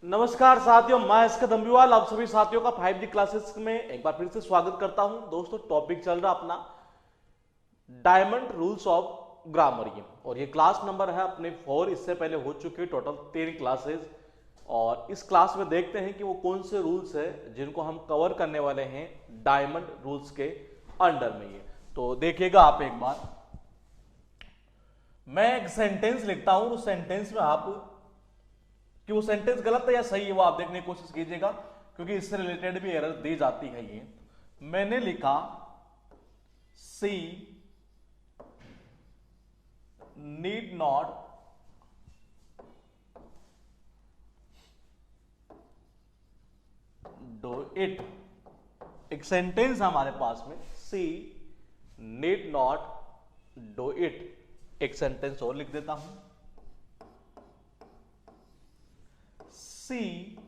नमस्कार साथियों, मैं इसका दम्बीवाल आप सभी साथियों का 5D क्लासेस में एक बार फिर से स्वागत करता हूं। दोस्तों, टॉपिक चल रहा अपना डायमंड रूल्स ऑफ ग्रामर ये, और ये क्लास नंबर है अपने 4। इससे पहले हो चुके टोटल 13 क्लासेस, और इस क्लास में देखते हैं कि वो कौन से रूल्स है जिनको हम कवर करने वाले हैं डायमंड रूल्स के अंडर में। ये तो देखिएगा आप एक बार, मैं एक सेंटेंस लिखता हूं, उस सेंटेंस में आप कि वो सेंटेंस गलत है या सही है वो आप देखने की कोशिश कीजिएगा, क्योंकि इससे रिलेटेड भी एरर दी जाती है। ये मैंने लिखा she need not do it. एक सेंटेंस हमारे पास में, सी नीड नॉट डू इट। एक सेंटेंस और लिख देता हूं, सी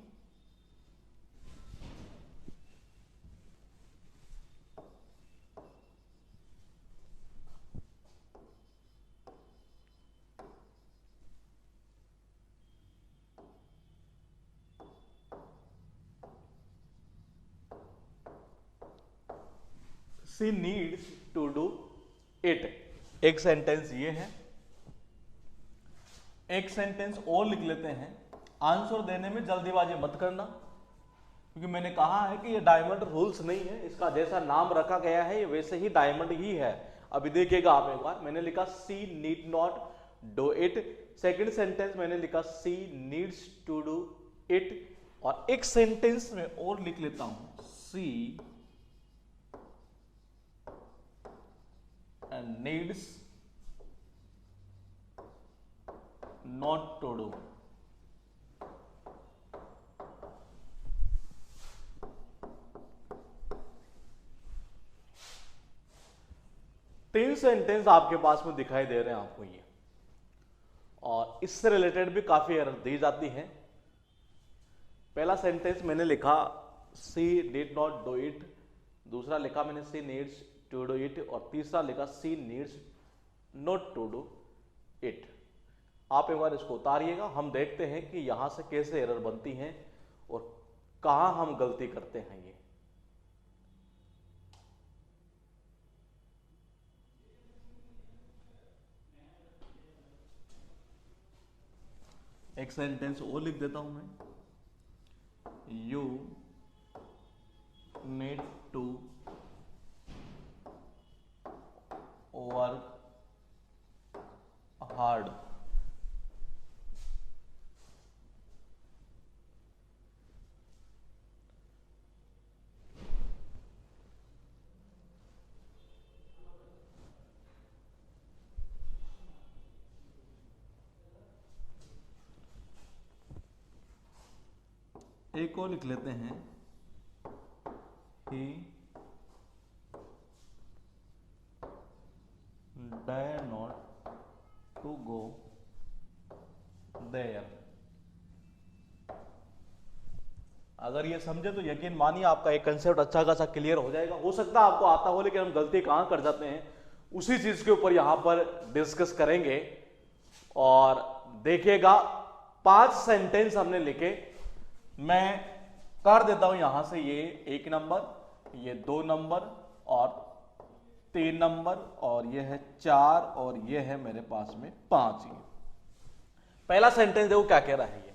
सी नीड्स टू डू इट। एक सेंटेंस ये है। एक सेंटेंस और लिख लेते हैं। आंसर देने में जल्दीबाजी मत करना, क्योंकि मैंने कहा है कि ये डायमंड रूल्स नहीं है, इसका जैसा नाम रखा गया है ये वैसे ही डायमंड ही है। अभी देखिएगा आप एक बार, मैंने लिखा she need not do it. Second sentence मैंने लिखा she needs to do it, और एक सेंटेंस में और लिख लेता हूं, she needs not to do. तीन सेंटेंस आपके पास में दिखाई दे रहे हैं आपको ये, और इससे रिलेटेड भी काफी एरर दी जाती है। पहला सेंटेंस मैंने लिखा she did not do it, दूसरा लिखा मैंने she needs to do it, और तीसरा लिखा she needs not to do it. आप एक बार इसको उतारिएगा, हम देखते हैं कि यहां से कैसे एरर बनती हैं और कहां हम गलती करते हैं। ये एक सेंटेंस और लिख देता हूं मैं, you need to work hard. एक और लिख लेते हैं, he dare not to go there। अगर ये समझे तो यकीन मानिए आपका एक कंसेप्ट अच्छा खासा क्लियर हो जाएगा। हो सकता है आपको आता हो, लेकिन हम गलती कहां कर जाते हैं उसी चीज के ऊपर यहां पर डिस्कस करेंगे। और देखिएगा 5 सेंटेंस हमने लिखे, मैं कर देता हूं यहां से, ये 1 नंबर, ये 2 नंबर और 3 नंबर, और ये है 4, और ये है मेरे पास में 5। ये पहला सेंटेंस देखो क्या कह रहा है। ये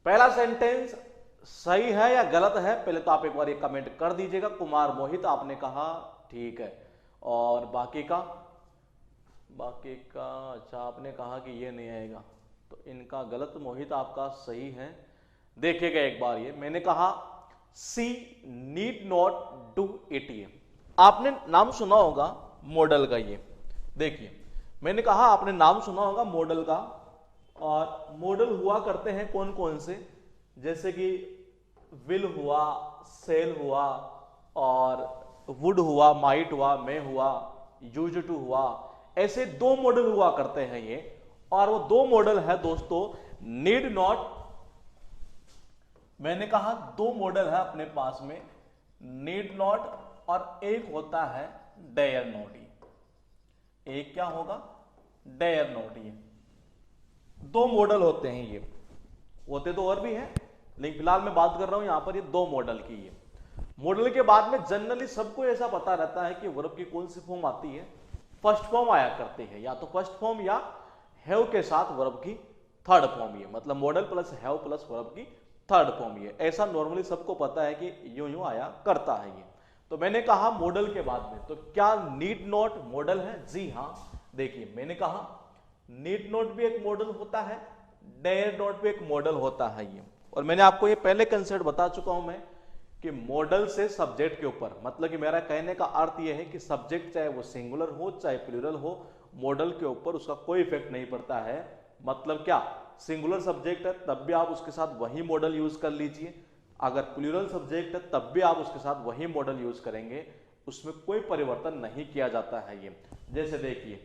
पहला सेंटेंस सही है या गलत है, पहले तो आप एक बार ये कमेंट कर दीजिएगा। कुमार मोहित आपने कहा ठीक है, और बाकी का अच्छा आपने कहा कि ये नहीं आएगा, तो इनका गलत, मोहित आपका सही है। देखिएगा एक बार, ये मैंने कहा सी नीड नॉट डू इट। ये आपने नाम सुना होगा मॉडल का। ये देखिए, मैंने कहा आपने नाम सुना होगा मॉडल का, और मॉडल हुआ करते हैं कौन कौन से, जैसे कि विल हुआ, सेल हुआ, और वुड हुआ, माइट हुआ, मे हुआ, यूज टू हुआ। ऐसे 2 मॉडल हुआ करते हैं ये, और वो 2 मॉडल है दोस्तों नीड नॉट। मैंने कहा 2 मॉडल है अपने पास में, नीड नॉट, और एक होता है डेयर नॉट। एक क्या होगा, डेयर नॉट। ये 2 मॉडल होते हैं, ये होते तो और भी हैं, लेकिन फिलहाल मैं बात कर रहा हूं यहां पर ये दो मॉडल की है। मॉडल के बाद में जनरली सबको ऐसा पता रहता है कि वर्ब की कौन सी फॉर्म आती है, फर्स्ट फॉर्म आया करती है, या तो फर्स्ट फॉर्म या हैव के साथ वर्ब की थर्ड फॉर्म ये, मतलब model plus have plus verb की थर्ड फॉर्म ये, ऐसा नॉर्मली सबको पता है कि यूं यूं आया करता है ये। तो मैंने कहा मॉडल के बाद में, तो क्या नीड नॉट मॉडल है? जी हाँ। देखिए मैंने कहा नीड नॉट भी एक मॉडल होता है, डेयर नॉट भी एक मॉडल होता है ये। और मैंने आपको ये पहले कंसेप्ट बता चुका हूं मैं कि मॉडल से सब्जेक्ट के ऊपर, मतलब कि मेरा कहने का अर्थ यह है कि सब्जेक्ट चाहे वो सिंगुलर हो चाहे प्लूरल हो, मॉडल के ऊपर उसका कोई इफेक्ट नहीं पड़ता है। मतलब क्या, सिंगुलर सब्जेक्ट है तब भी आप उसके साथ वही मॉडल यूज कर लीजिए, अगर प्लूरल सब्जेक्ट है तब भी आप उसके साथ वही मॉडल यूज करेंगे, उसमें कोई परिवर्तन नहीं किया जाता है ये। जैसे देखिए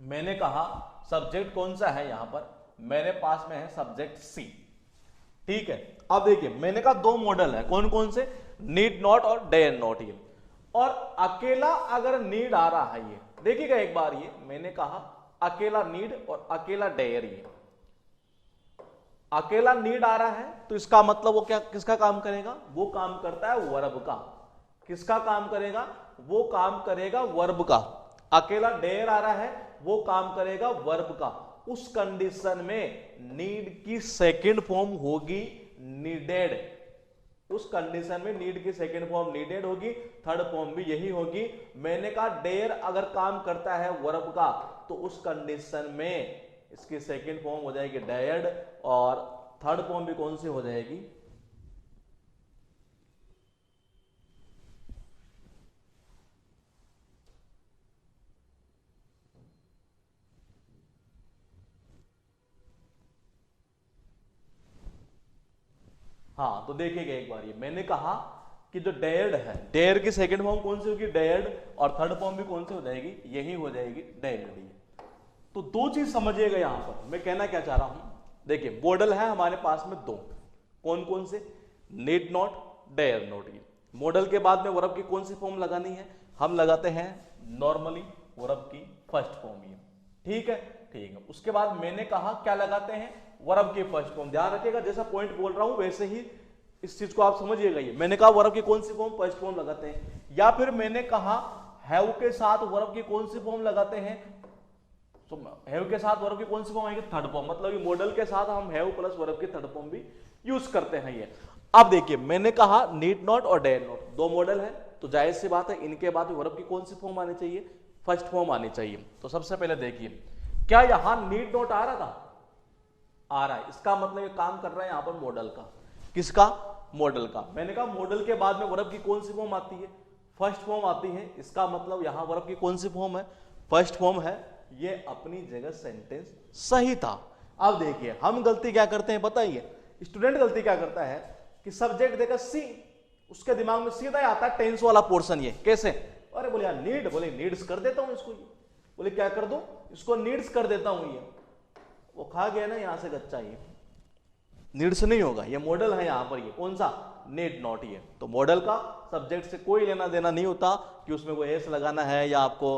मैंने कहा सब्जेक्ट कौन सा है, यहां पर मेरे पास में है सब्जेक्ट सी, ठीक है। अब देखिए मैंने कहा दो मॉडल है, कौन कौन से, नीड नॉट और डेयर नॉट ये। और अकेला अगर नीड आ रहा है ये, देखिएगा एक बार ये मैंने कहा अकेला नीड और अकेला डेयर, ये अकेला नीड आ रहा है तो इसका मतलब वो क्या, किसका काम करेगा, वो काम करता है वर्ब का। किसका काम करेगा, वो काम करेगा वर्ब का। अकेला डेयर आ रहा है वो काम करेगा वर्ब का। उस कंडीशन में नीड की सेकंड फॉर्म होगी नीडेड। उस कंडीशन में नीड की सेकंड फॉर्म नीडेड होगी, थर्ड फॉर्म भी यही होगी। मैंने कहा डेयर अगर काम करता है वर्ब का तो उस कंडीशन में इसकी सेकंड फॉर्म हो जाएगी डेयर्ड, और थर्ड फॉर्म भी कौन सी हो जाएगी, हाँ। तो देखिएगा एक बार ये मैंने कहा कि जो डेयर्ड है, डेयर की सेकंड फॉर्म कौन सी होगी, डेयर्ड, और थर्ड फॉर्म भी कौन सी हो जाएगी, यही हो जाएगी डेयर्ड। तो दो चीज समझिएगा यहां पर मैं कहना क्या चाह रहा हूं। देखिए मॉडल है हमारे पास में दो, कौन कौन से, नीड नॉट, डेयर नॉट। ये मॉडल के बाद में वर्ब की कौन सी फॉर्म लगानी है, हम लगाते हैं नॉर्मली वर्ब की फर्स्ट फॉर्म ये, ठीक है। ठीक है, उसके बाद मैंने कहा क्या लगाते हैं, वर्ब की फर्स्ट फॉर्म। ध्यान रखिएगा जैसा पॉइंट बोल रहा हूं वैसे ही इस चीज को आप समझिएगा। ये मैंने कहा वर्ब की कौन सी फॉर्म, फर्स्ट फॉर्म लगाते हैं, या फिर मैंने कहा हैव के साथ वर्ब की कौन सी फॉर्म लगाते हैं, तो हैव के साथ वर्ब की कौन सी फॉर्म आएगी, थर्ड फॉर्म। मतलब कि मॉडल के साथ हम हैव प्लस वर्ब की थर्ड फॉर्म भी यूज करते हैं ये। अब देखिए मैंने कहा नीड नॉट और डेयर नॉट दो मॉडल है, तो जाहिर सी बात है इनके बाद वर्ब की कौन सी फॉर्म आनी चाहिए, फर्स्ट फॉर्म आनी चाहिए। तो सबसे पहले देखिए क्या यहां नीड नॉट आ रहा था, आ रहा है, इसका मतलब ये काम कर रहा है यहां पर मॉडल का। किसका, मॉडल का। मैंने कहा मॉडल के बाद में वर्ब की कौन सी फॉर्म आती है, फर्स्ट फॉर्म आती है, इसका मतलब यहां वर्ब की कौन सी फॉर्म है, फर्स्ट फॉर्म है। ये अपनी जगह सेंटेंस सही था। अब देखिए हम गलती क्या करते हैं बताइए, स्टूडेंट गलती क्या करता है कि सब्जेक्ट देगा सी, उसके दिमाग में सीधा ही आता है टेंस वाला पोर्शन। ये कैसे, अरे बोले यार नीड, बोले नीड्स कर देता हूं इसको, ये बोले क्या कर दो, इसको नीड्स कर देता हूं। ये वो खा गया ना यहां से गच्चा, ये नीड्स नहीं होगा, ये मॉडल है यहां पर, ये कौन सा, नीड नॉट। ये तो मॉडल का सब्जेक्ट से कोई लेना देना नहीं होता कि उसमें कोई एस लगाना है या आपको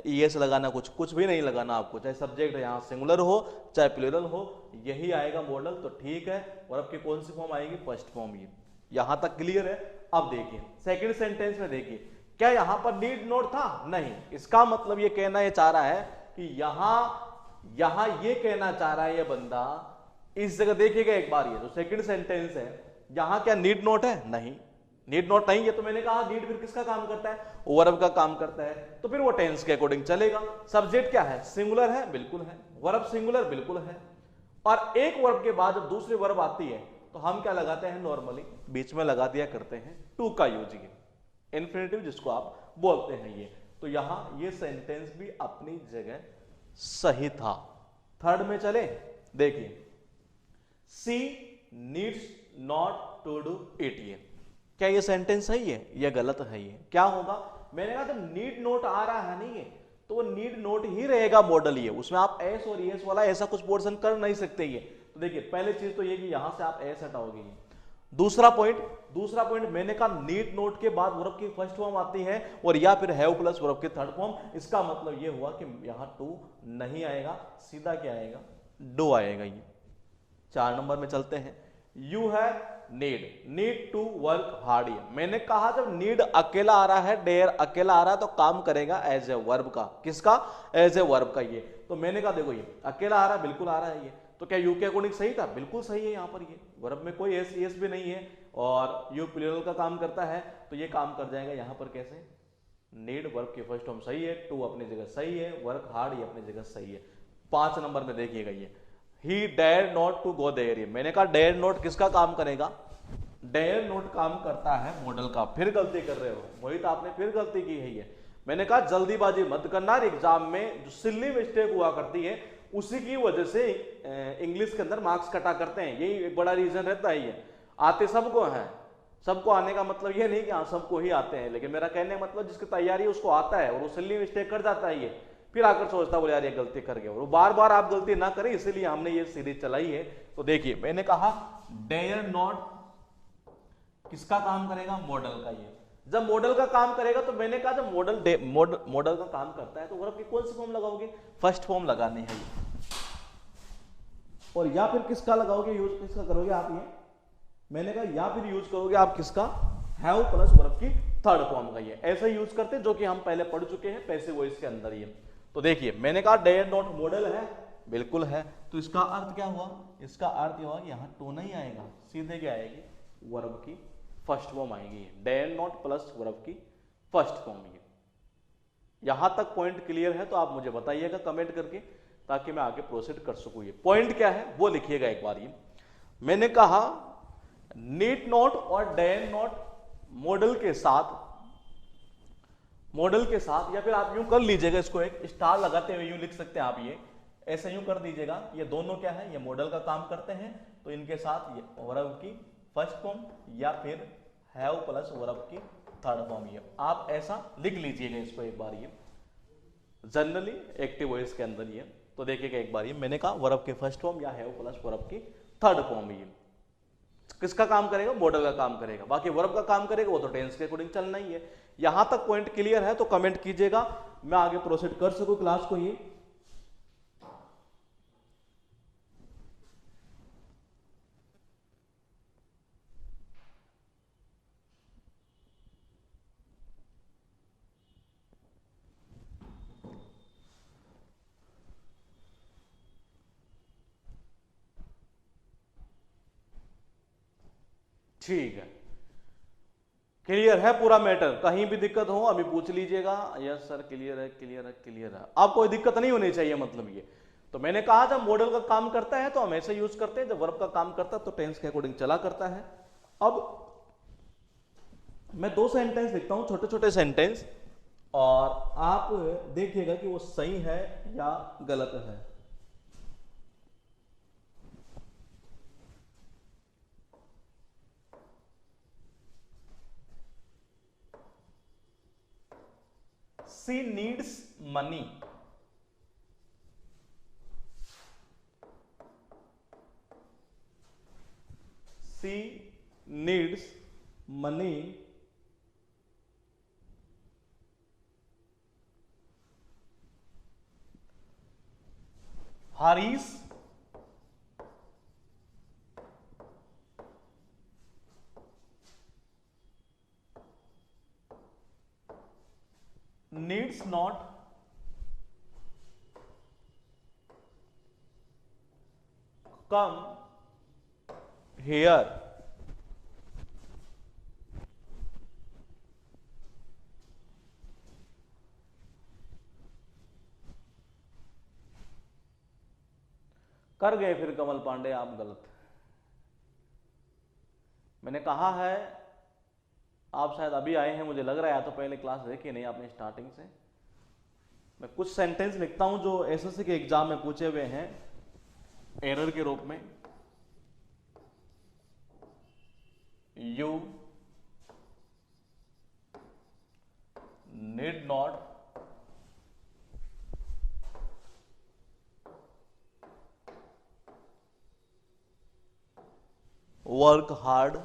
ईएस लगाना, कुछ भी नहीं लगाना आपको, चाहे सब्जेक्ट यहां सिंगुलर हो चाहे प्लूरल हो, यही आएगा मॉडल। तो ठीक है, वर्ब की कौन सी फॉर्म आएगी, फर्स्ट फॉर्म। ये यहां तक क्लियर है। अब देखिए सेकंड सेंटेंस में देखिए क्या यहां पर नीड नॉट था, नहीं। इसका मतलब ये कहना ये चाह रहा है कि यहां ये कहना चाह रहा है ये बंदा, इस जगह देखिएगा एक बार, ये जो सेकंड सेंटेंस है यहां क्या नीड नॉट है, नहीं, नीड नॉट नहीं है। तो मैंने कहा नीड फिर किसका काम करता है, वर्ब का काम करता है, तो फिर वो टेंस के अकॉर्डिंग चलेगा। सब्जेक्ट क्या है, सिंगुलर है, बिल्कुल है, वर्ब सिंगुलर बिल्कुल है, और एक वर्ब के बाद जब दूसरी वर्ब आती है तो हम क्या लगाते हैं, नॉर्मली बीच में लगा दिया करते हैं टू का यूज, इन्फिनेटिव जिसको आप बोलते हैं ये। तो यहां ये सेंटेंस भी अपनी जगह सही था। थर्ड में चले, देखिए she needs not to do it, ये क्या ये सेंटेंस सही है या गलत है, ये क्या होगा। मैंने कहा जब नीड नोट आ रहा है नहीं है तो वो नीड नोट ही रहेगा मॉडल, ये उसमें आप एस और एस वाला ऐसा कुछ पोर्शन कर नहीं सकते ये। तो देखिए पहले चीज तो ये कि यहां से आप एस हटाओगे। दूसरा पॉइंट मैंने कहा नीड नोट के बाद वर्ब की फर्स्ट फॉर्म आती है और या फिर हैव प्लस वर्ब की थर्ड फॉर्म। इसका मतलब ये हुआ कि यहां टू नहीं आएगा, सीधा क्या आएगा, डू आएगा। ये 4 नंबर में चलते हैं। यू है नीड टू वर्क हार्ड। मैंने कहा जब नीड अकेला आ रहा है, डेयर अकेला आ रहा है, तो काम करेगा एज ए वर्ब का। किसका? एज ए वर्ब का। ये तो मैंने कहा देखो ये अकेला आ रहा है, बिल्कुल आ रहा है ये, तो क्या यू के अकॉर्डिंग सही था? बिल्कुल सही है। यहाँ पर ये वर्ब में कोई एस एस भी नहीं है और यू प्लूरल का काम करता है, तो ये काम कर जाएगा यहाँ पर कैसे? नीड वर्ब की फर्स्ट फॉर्म सही है, टू अपनी जगह सही है, वर्क हार्ड ये अपनी जगह सही है। 5 नंबर में देखिएगा ये ही dare not to go there. मैंने कहा डेयर नॉट किसका काम करेगा? डेयर नॉट काम करता है मॉडल का। फिर गलती कर रहे हो मोहित, आपने फिर गलती की है ये। मैंने कहा जल्दीबाजी मत करना। एग्जाम में जो सिल्ली मिस्टेक हुआ करती है उसी की वजह से इंग्लिश के अंदर मार्क्स कटा करते हैं, यही एक बड़ा रीजन रहता है। ये आते सबको है, सबको आने का मतलब ये नहीं कि हाँ सबको ही आते हैं, लेकिन मेरा कहने का मतलब जिसकी तैयारी है उसको आता है और वो सिल्ली मिस्टेक कर जाता है ये, फिर आकर सोचता बोले यार ये गलती कर गया। और बार बार आप गलती ना करें, इसीलिए हमने ये सीरीज चलाई है। तो देखिए मैंने कहा डेयर नॉट किसका काम करेगा? मॉडल का। ये जब मॉडल का काम करेगा तो मैंने कहा जब मॉडल का काम करता है तो वर्ब की कौन सी फॉर्म लगाओगे? फर्स्ट फॉर्म लगानी है ये। और या फिर किसका लगाओगे? यूज किसका करोगे आप? ये मैंने कहा या फिर यूज करोगे आप किसका? हैव प्लस वर्ब की थर्ड फॉर्म का। ये ऐसे यूज करते हैं जो कि हम पहले पढ़ चुके हैं पैसिव वॉइस के अंदर। ये तो देखिए मैंने कहा डेयर नॉट मॉडल है, बिल्कुल है, तो इसका अर्थ क्या हुआ? इसका अर्थ यह हुआ कि यहाँ टू नहीं आएगा, सीधे क्या आएगी? वर्ब की फर्स्ट फॉर्म आएगी। डेयर नॉट प्लस वर्ब की फर्स्ट फॉर्म। ये यहां तक पॉइंट क्लियर है तो आप मुझे बताइएगा कमेंट करके, ताकि मैं आगे प्रोसीड कर सकूं। ये पॉइंट क्या है वो लिखिएगा एक बार। ये मैंने कहा नीड नॉट और डेयर नॉट मॉडल के साथ या फिर आप यूं कर लीजिएगा, इसको एक स्टार लगाते हुए यूं लिख सकते हैं आप। ये ऐसे यूं कर दीजिएगा, ये दोनों क्या है? ये मॉडल का काम करते हैं, तो इनके साथ ये वर्ब की फर्स्ट फॉर्म या फिर हैव प्लस वर्ब की थर्ड फॉर्म। ये आप ऐसा लिख लीजिएगा इसको एक बार। ये जनरली एक्टिव वॉइस के अंदर ये तो देखिएगा एक बार। ये मैंने कहा वर्ब के फर्स्ट फॉर्म या हैव प्लस वर्ब की थर्ड फॉर्म। ये किसका काम करेगा? मॉडल का काम करेगा। बाकी वर्ब का काम करेगा वो तो टेंस के अकॉर्डिंग चलना ही है। यहां तक पॉइंट क्लियर है तो कमेंट कीजिएगा, मैं आगे प्रोसीड कर सकूं क्लास को। ये ठीक है, क्लियर है पूरा मैटर? कहीं भी दिक्कत हो अभी पूछ लीजिएगा। यस सर क्लियर है, क्लियर है, क्लियर है। अब कोई दिक्कत नहीं होनी चाहिए मतलब। ये तो मैंने कहा जब मॉडल का काम करता है तो हम ऐसे यूज करते हैं, जब वर्ब का काम करता है तो टेंस के अकॉर्डिंग चला करता है। अब मैं 2 सेंटेंस लिखता हूं, छोटे छोटे सेंटेंस, और आप देखिएगा कि वो सही है या गलत है। She needs money. She needs money Harish needs not come here. कर गए फिर कमल पांडे आप गलत। मैंने कहा है, आप शायद अभी आए हैं मुझे लग रहा है, या तो पहले क्लास देखी नहीं आपने स्टार्टिंग से। मैं कुछ सेंटेंस लिखता हूं जो एसएससी के एग्जाम में पूछे हुए हैं एरर के रूप में। You need not work hard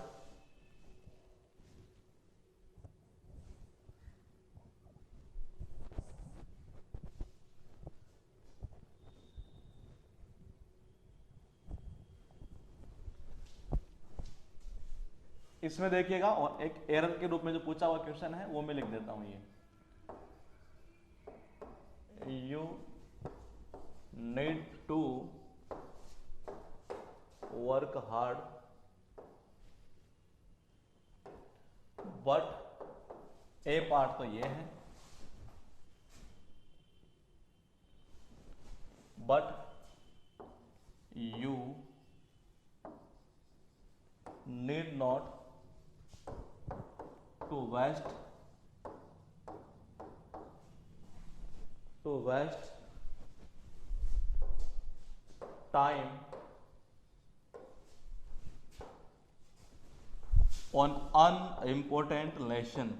इसमें देखिएगा, और एक एरर के रूप में जो पूछा हुआ क्वेश्चन है वो मैं लिख देता हूं, ये you need to work hard but a part तो ये है, but you need not to waste time on unimportant lesson,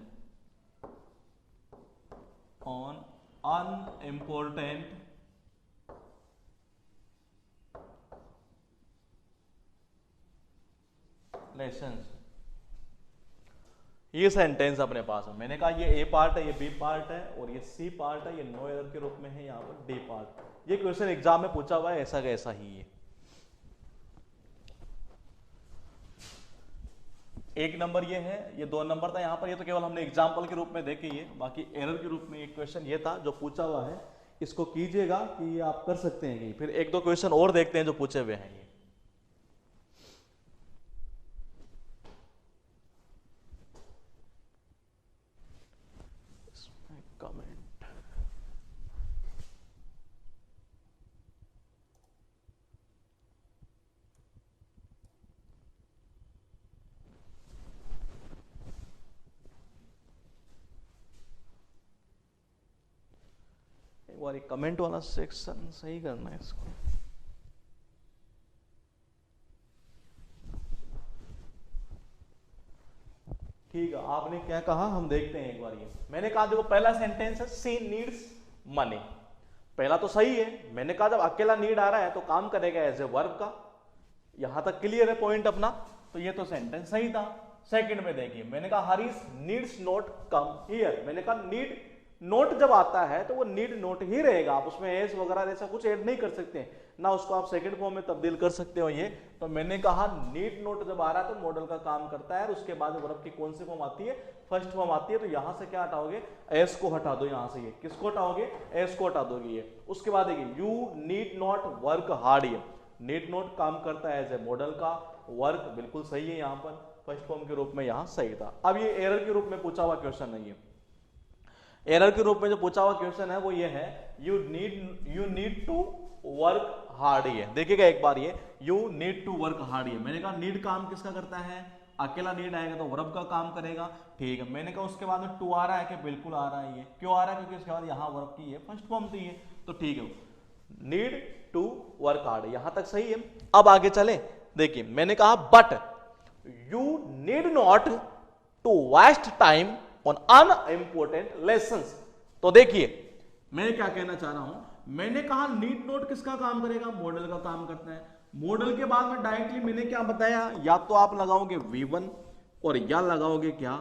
on unimportant lessons। ये सेंटेंस अपने पास है। मैंने कहा ये ए पार्ट है, ये बी पार्ट है, और ये सी पार्ट है, ये नो एरर के रूप में है, यहाँ पर डी पार्ट। ये क्वेश्चन एग्जाम में पूछा हुआ है, ऐसा का ऐसा ही है। एक नंबर ये है, ये 2 नंबर था यहाँ पर, ये तो केवल हमने एग्जाम्पल के रूप में देखे ये, बाकी एरर के रूप में एक क्वेश्चन ये था जो पूछा हुआ है, इसको कीजिएगा कि ये आप कर सकते हैं। कि फिर 1-2 क्वेश्चन और देखते हैं जो पूछे हुए हैं। ये कमेंट, एक बार कमेंट वाला सेक्शन सही करना है इसको। ठीक है, आपने क्या कहा हम देखते हैं एक बार। ये मैंने कहा देखो पहला सेंटेंस है सी नीड्स मनी, पहला तो सही है। मैंने कहा जब अकेला नीड आ रहा है तो काम करेगा एज ए वर्ब का, यहां तक क्लियर है पॉइंट अपना, तो ये तो सेंटेंस सही था। सेकंड में देखिए, मैंने कहा Harish needs not come here, मैंने कहा नीड नोट जब आता है तो वो नीड नोट ही रहेगा, आप उसमें एस वगैरह ऐसा कुछ ऐड नहीं कर सकते ना, उसको आप सेकंड फॉर्म में तब्दील कर सकते हो। ये तो मैंने कहा नीड नोट जब आ रहा है तो मॉडल का काम करता है, और उसके बाद वर्ब की कौन सी फॉर्म आती है, फर्स्ट फॉर्म आती है। तो यहां से क्या हटाओगे, एस को हटा दो, यहां से ये किसको हटाओगे, एस को हटा दोगे ये। उसके बाद देखिए you need not work hard, ये नीड नॉट काम करता है एज ए मॉडल का, वर्क बिल्कुल सही है, यहाँ पर फर्स्ट फॉर्म के रूप में यहाँ सही था। अब ये एरर के रूप में पूछा हुआ क्वेश्चन नहीं है, एरर के रूप में जो पूछा हुआ क्वेश्चन है वो ये है you need to work hard. ये देखिएगा एक बार, ये you need to work hard, ये मैंने कहा नीड काम किसका करता है, अकेला नीड आएगा तो वर्ब का काम करेगा। ठीक है, मैंने कहा उसके बाद में टू आ रहा है कि बिल्कुल आ रहा है, ये क्यों आ रहा है क्योंकि उसके बाद यहाँ वर्ब की है फर्स्ट फॉर्म थी ये, तो ठीक है नीड टू वर्क हार्ड, यहां तक सही है। अब आगे चले, देखिए मैंने कहा but you need not to waste time on unimportant lessons. तो देखिए मैं क्या कहना चाह रहा हूं, मैंने कहा नीड नोट किसका काम करेगा, मॉडल का काम करता है। मॉडल के बाद में डायरेक्टली मैंने क्या बताया, या तो आप लगाओगे V1 और या लगाओगे क्या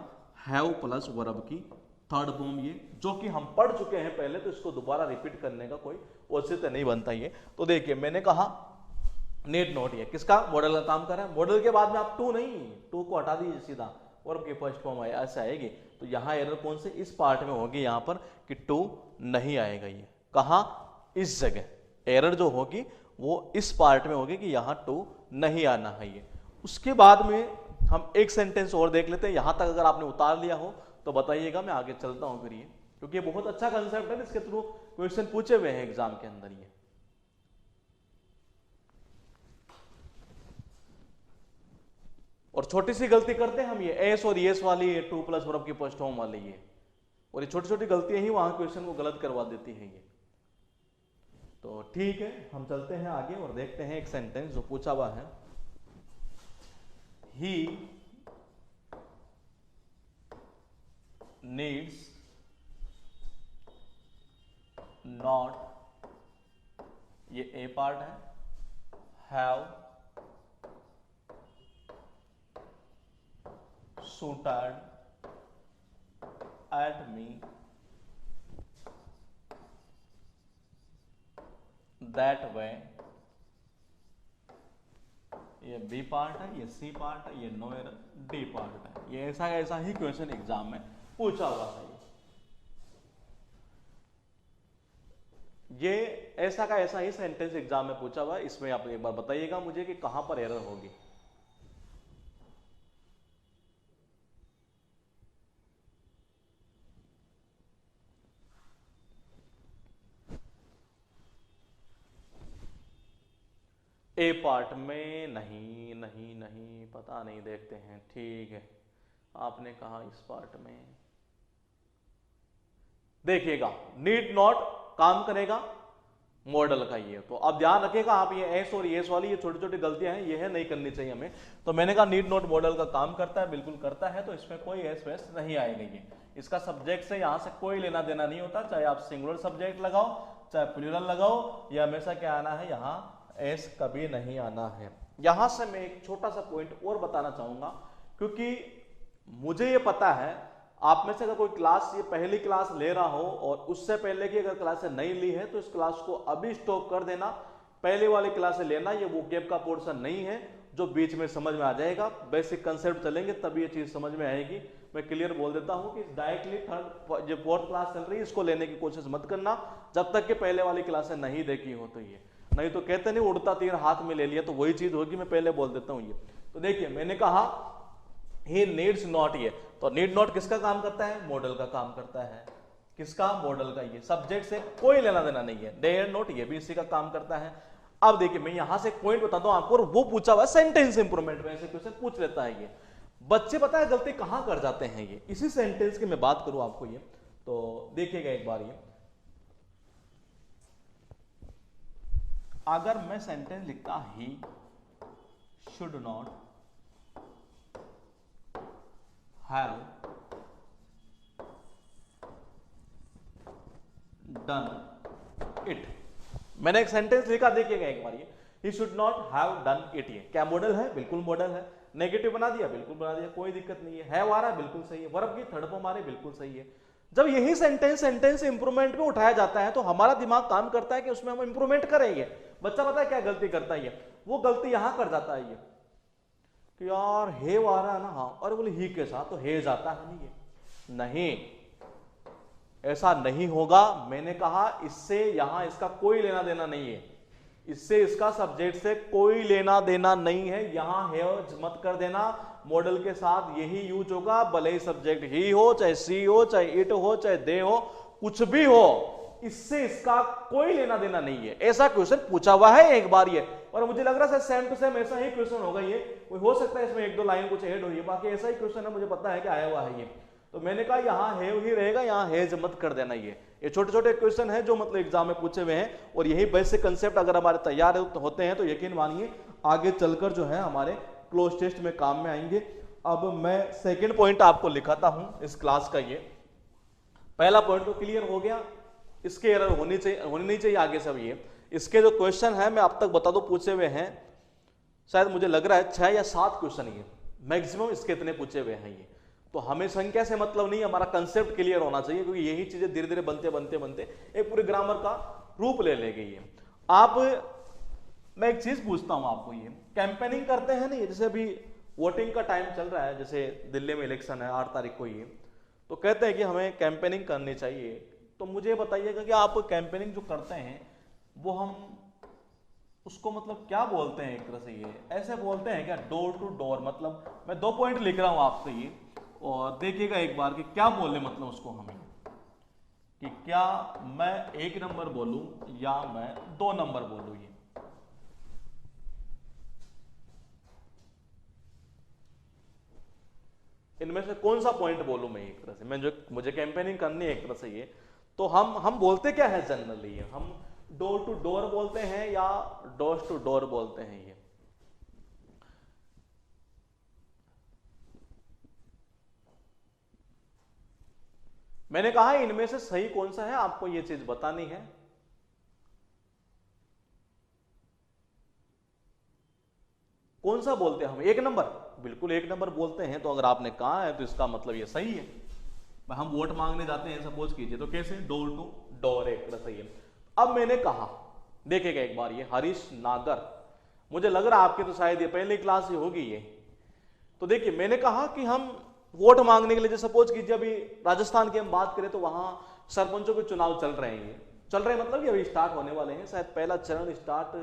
हैव प्लस वर्ब की थर्ड फॉर्म, ये जो कि हम पढ़ चुके हैं पहले, तो इसको दोबारा रिपीट करने का कोई औचित्य नहीं बनता ये। तो देखिए मैंने कहा नीड नोट, ये किसका, मॉडल का काम कर रहा है। मॉडल के बाद में आप टू नहीं, टू को हटा दीजिए, सीधा वर्ब की फर्स्ट फॉर्म ऐसे आएगी। तो यहाँ एरर कौन से, इस पार्ट में होगी यहाँ पर कि टू नहीं आएगा, ये कहा इस जगह एरर जो होगी वो इस पार्ट में होगी कि यहाँ टू नहीं आना है ये। उसके बाद में हम एक सेंटेंस और देख लेते हैं, यहां तक अगर आपने उतार लिया हो तो बताइएगा, मैं आगे चलता हूं फिर ये, क्योंकि ये बहुत अच्छा कंसेप्ट है, इसके थ्रू क्वेश्चन पूछे हुए हैं एग्जाम के अंदर ये। और छोटी सी गलती करते हैं हम, ये एस और एस वाली, ये टू प्लस वर्ब की फर्स्ट फॉर्म वाली ये, और ये छोटी छोटी गलतियां ही वहां क्वेश्चन को गलत करवा देती है ये। तो ठीक है, हम चलते हैं आगे और देखते हैं एक सेंटेंस जो पूछा हुआ है, ही नीड्स नॉट, ये ए पार्ट है, have shooted at me that way ये बी पार्ट है, ये सी पार्ट है, ये नो एरर डी पार्ट है। ये ऐसा ही क्वेश्चन एग्जाम में पूछा हुआ है। ये ऐसा का ऐसा ही सेंटेंस एग्जाम में पूछा हुआ है। इसमें आप एक बार बताइएगा मुझे कि कहां पर एरर होगी। ए पार्ट में नहीं नहीं नहीं, पता नहीं, देखते हैं। ठीक है, आपने कहा इस पार्ट में। देखिएगा नीड नॉट काम करेगा मॉडल का ये। तो अब ध्यान रखिएगा आप, ये एस और एस वाली ये छोटी छोटी गलतियां हैं, ये है नहीं करनी चाहिए हमें। तो मैंने कहा नीड नॉट मॉडल का काम करता है, बिल्कुल करता है, तो इसमें कोई एस वेस नहीं आएगा। ये इसका सब्जेक्ट से यहां से कोई लेना देना नहीं होता, चाहे आप सिंगुलर सब्जेक्ट लगाओ चाहे प्लूरल लगाओ, या हमेशा क्या आना है, यहाँ एस कभी नहीं आना है। यहां से मैं एक छोटा सा पॉइंट और बताना चाहूंगा, क्योंकि मुझे ये पता है आप में से अगर कोई क्लास ये पहली क्लास ले रहा हो और उससे पहले की अगर क्लास नहीं ली है तो इस क्लास को अभी स्टॉप कर देना, पहले वाली क्लास से लेना। ये वोकैब का पोर्शन नहीं है जो बीच में समझ में आ जाएगा, बेसिक कंसेप्ट चलेंगे तभी ये चीज समझ में आएगी। मैं क्लियर बोल देता हूं कि डायरेक्टली थर्ड जो फोर्थ क्लास चल रही है इसको लेने की कोशिश मत करना जब तक कि पहले वाली क्लासें नहीं देखी हो। तो ये नहीं तो कहते नहीं उड़ता तीर हाथ में ले लिया, तो वही चीज होगी। मैं पहले बोल देता हूं ये। तो देखिए मैंने कहा ही नीड्स नॉट, ये तो नीड नॉट किसका काम करता है, मॉडल का काम करता है। किसका, मॉडल का। ये सब्जेक्ट से कोई लेना देना नहीं है। डेयर नॉट ये भी इसी का काम करता है। अब देखिए मैं यहां से एक पॉइंट बताता हूं आपको, और वो पूछा हुआ सेंटेंस इंप्रूवमेंट में ऐसे क्वेश्चन पूछ लेता है ये। बच्चे पता है गलती कहां कर जाते हैं, ये इसी सेंटेंस की मैं बात करूं आपको ये। तो देखिएगा एक बार ये, अगर मैं सेंटेंस लिखता he should not have done it, मैंने एक सेंटेंस लिखा, देखिएगा एक बार ये, he should not have done it. ये क्या मॉडल है, बिल्कुल मॉडल है। नेगेटिव बना दिया, बिल्कुल बना दिया, कोई दिक्कत नहीं है। हैव आ रहा है, बिल्कुल सही है। वर्ब की थर्ड फॉर्म आ रही, बिल्कुल सही है। जब यही सेंटेंस इंप्रूवमेंट में उठाया जाता है तो हमारा दिमाग काम करता है कि उसमें हम इंप्रूवमेंट करेंगे। बच्चा पता है क्या गलती करता है, वो गलती यहां कर जाता है ये कि यार हेव आ रहा है ना, हाँ, और बोले ही के साथ तो हेज आता है नहीं, ये नहीं, ऐसा नहीं होगा। मैंने कहा इससे यहां इसका कोई लेना देना नहीं है, इससे इसका सब्जेक्ट से कोई लेना देना नहीं है। यहां हेज मत कर देना, मॉडल के साथ यही यूज होगा, भले ही सब्जेक्ट ही हो, चाहे सी हो, चाहे इट हो, चाहे दे हो, कुछ भी हो, इससे इसका कोई लेना देना नहीं है। ऐसा क्वेश्चन पूछा हुआ है एक बार ये, और मुझे लग रहा है सेम टू सेम ऐसा ही क्वेश्चन होगा ये। कोई हो सकता है इसमें एक दो लाइन कुछ ऐड हुई है, बाकी ऐसा ही क्वेश्चन है, मुझे पता है कि आया हुआ है ये। तो मैंने कहा यहां हेव ही रहेगा, यहां हेज मत कर देना। ये छोटे छोटे क्वेश्चन है जो मतलब एग्जाम में पूछे हुए हैं, और यही बेसिक कंसेप्ट अगर हमारे तैयार होते हैं तो यकीन मानिए आगे चलकर जो है हमारे क्लोज टेस्ट में काम में आएंगे। अब मैं सेकेंड पॉइंट आपको लिखाता हूं इस क्लास का। ये पहला पॉइंट तो क्लियर हो गया, इसके एरर होनी नहीं चाहिए आगे सब। ये इसके जो क्वेश्चन है मैं अब तक बता दो पूछे हुए हैं, शायद मुझे लग रहा है 6 या 7 क्वेश्चन ये मैक्सिमम इसके इतने पूछे हुए हैं ये। तो हमें संख्या से मतलब नहीं, हमारा कंसेप्ट क्लियर होना चाहिए, क्योंकि यही चीजें धीरे धीरे बनते एक पूरे ग्रामर का रूप ले लेगी ये। आप मैं एक चीज पूछता हूं आपको, ये कैंपेनिंग करते हैं नहीं, जैसे अभी वोटिंग का टाइम चल रहा है, जैसे दिल्ली में इलेक्शन है 8 तारीख को ये, तो कहते हैं कि हमें कैंपेनिंग करनी चाहिए। तो मुझे बताइएगा कि आप कैंपेनिंग जो करते हैं वो हम उसको मतलब क्या बोलते हैं, एक तरह से ये ऐसे बोलते हैं क्या, डोर टू डोर। मतलब मैं 2 पॉइंट लिख रहा हूं आपसे ये, और देखिएगा एक बार कि क्या बोले मतलब उसको हमें, कि क्या मैं 1 नंबर बोलूं या मैं 2 नंबर बोलूं। ये इनमें से कौन सा पॉइंट बोलूं मैं, एक तरह से मैं जो मुझे कैंपेनिंग करनी है एक तरह से ये। तो हम बोलते क्या है जनरली, हम डोर टू डोर बोलते हैं या डोर टू डोर बोलते हैं। ये मैंने कहा इनमें से सही कौन सा है, आपको ये चीज बतानी है। कौन सा बोलते हैं हम, 1 नंबर, बिल्कुल 1 नंबर बोलते हैं। तो अगर आपने कहा है तो इसका मतलब ये सही है। हम वोट मांगने जाते हैं सपोज कीजिए, तो कैसे, डोर टू डोर एक तरह से ये। अब मैंने कहा देखिएगा एक बार ये, हरीश नागर मुझे लग रहा है आपकी तो शायद ये पहली क्लास ही होगी ये। तो देखिए मैंने कहा कि हम वोट मांगने के लिए, जैसे सपोज कीजिए अभी राजस्थान की हम बात करें तो वहां सरपंचों के चुनाव चल रहे हैं, चल रहे हैं मतलब ये अभी स्टार्ट होने वाले हैं, शायद पहला चरण स्टार्ट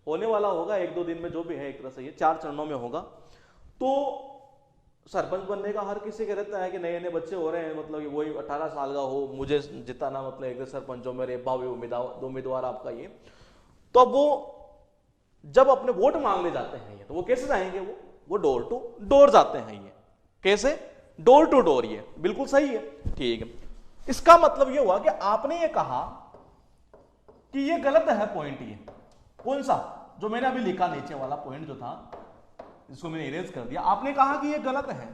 होने वाला होगा 1-2 दिन में, जो भी है एक तरह से ये 4 चरणों में होगा। तो सरपंच बनने का हर किसी का रहता है कि नए नए बच्चे हो रहे हैं, मतलब वही 18 साल का हो, मुझे जिताना, मतलब एक सरपंचों में भावी उम्मीदवार आपका ये। तो अब वो जब अपने वोट मांगने जाते हैं ये, तो वो कैसे जाएंगे, वो डोर टू डोर जाते हैं ये। कैसे? Door to door. ये बिल्कुल सही है, ठीक है। इसका मतलब ये हुआ कि आपने ये कहा कि ये गलत है पॉइंट। ये कौन सा जो मैंने अभी लिखा नीचे वाला पॉइंट जो था, इसको मैंने इरेज कर दिया, आपने कहा कि ये गलत है।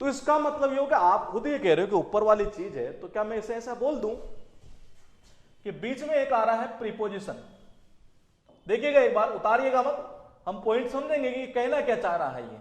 तो इसका मतलब ये हो कि आप खुद ये कह रहे हो कि ऊपर वाली चीज है, तो क्या मैं इसे ऐसा बोल दूं कि बीच में एक आ रहा है प्रीपोजिशन। देखिएगा एक बार, उतारिएगा मत, हम पॉइंट समझेंगे कि कहना क्या चाह रहा है ये।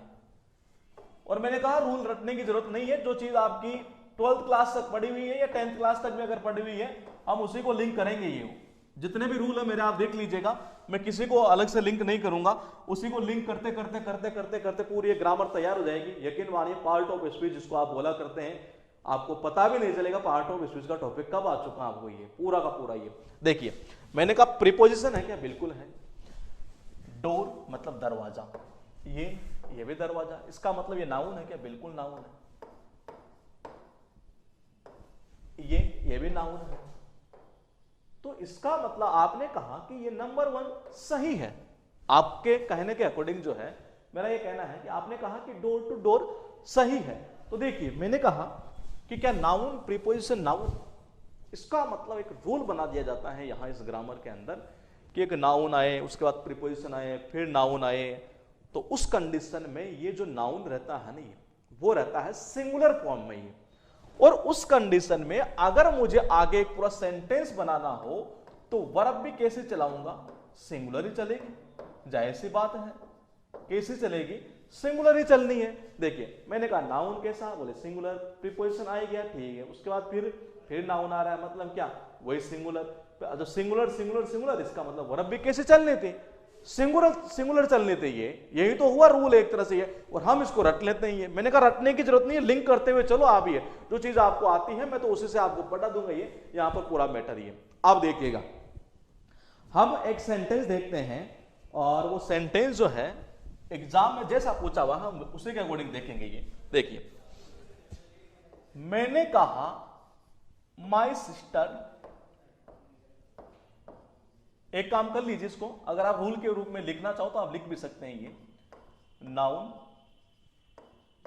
और मैंने कहा रूल रटने की जरूरत नहीं है, जो चीज आपकी 12th क्लास तक पढ़ी हुई है या 10th क्लास तक भी अगर पढ़ी हुई है, हम उसी को लिंक करेंगे। ये जितने भी रूल है मेरे, आप देख लीजिएगा, मैं किसी को अलग से लिंक नहीं करूंगा, उसी को लिंक करते करते करते करते करते पूरी ग्रामर तैयार हो जाएगी। यकीन मानिए, पार्ट ऑफ स्पीच जिसको आप बोला करते हैं, आपको पता भी नहीं चलेगा पार्ट ऑफ स्पीच का टॉपिक कब आ चुका आपको, ये पूरा का पूरा। ये देखिए मैंने कहा प्रीपोजिशन है क्या, बिल्कुल है। डोर मतलब दरवाजा, ये भी दरवाजा, इसका मतलब ये नाउन है क्या, बिल्कुल नाउन है। ये भी नाउन है। तो इसका मतलब आपने कहा कि ये नंबर 1 सही है। आपके कहने के अकॉर्डिंग जो है, मेरा ये कहना है कि आपने कहा कि डोर टू डोर सही है। तो देखिए मैंने कहा कि क्या नाउन, प्रीपोजिशन नाउन, इसका मतलब एक रूल बना दिया जाता है यहां इस ग्रामर के अंदर कि एक नाउन आए, उसके बाद प्रीपोजिशन आए, फिर नाउन आए। तो उस कंडीशन में ये जो नाउन रहता है ना, ये वो रहता है सिंगुलर फॉर्म में ये। और उस कंडीशन में अगर मुझे आगे एक पूरा सेंटेंस बनाना हो तो वर्ब भी कैसे चलाऊंगा, सिंगुलर ही चलेगी। जाहिर सी बात है, कैसे चलेगी, सिंगुलर ही चलनी है। देखिए मैंने कहा नाउन कैसा, बोले सिंगुलर, प्रीपोजिशन आ गया, ठीक है। उसके बाद फिर नाउन आ रहा है, मतलब क्या, वही सिंगुलर। जो सिंगुलर सिंगुलर सिंगुलर, इसका मतलब वर्ब भी कैसे चलने थे, सिंगुलर सिंगुलर चलने थे। यही तो हुआ रूल एक तरह से ये, और हम इसको रट लेते हैं। ये मैंने कहा रटने की जरूरत नहीं है, लिंक करते हुए चलो आप। ये जो चीज आपको आती है मैं तो उसी से आपको पढ़ा दूंगा, ये यहां पर पूरा मैटर ये। अब देखिएगा, हम एक सेंटेंस देखते हैं, और वो सेंटेंस जो है एग्जाम में जैसा पूछा हुआ हम उसी के अकॉर्डिंग देखेंगे। ये देखिए, मैंने कहा माई सिस्टर, एक काम कर लीजिए इसको, अगर आप रूल के रूप में लिखना चाहो तो आप लिख भी सकते हैं ये नाउन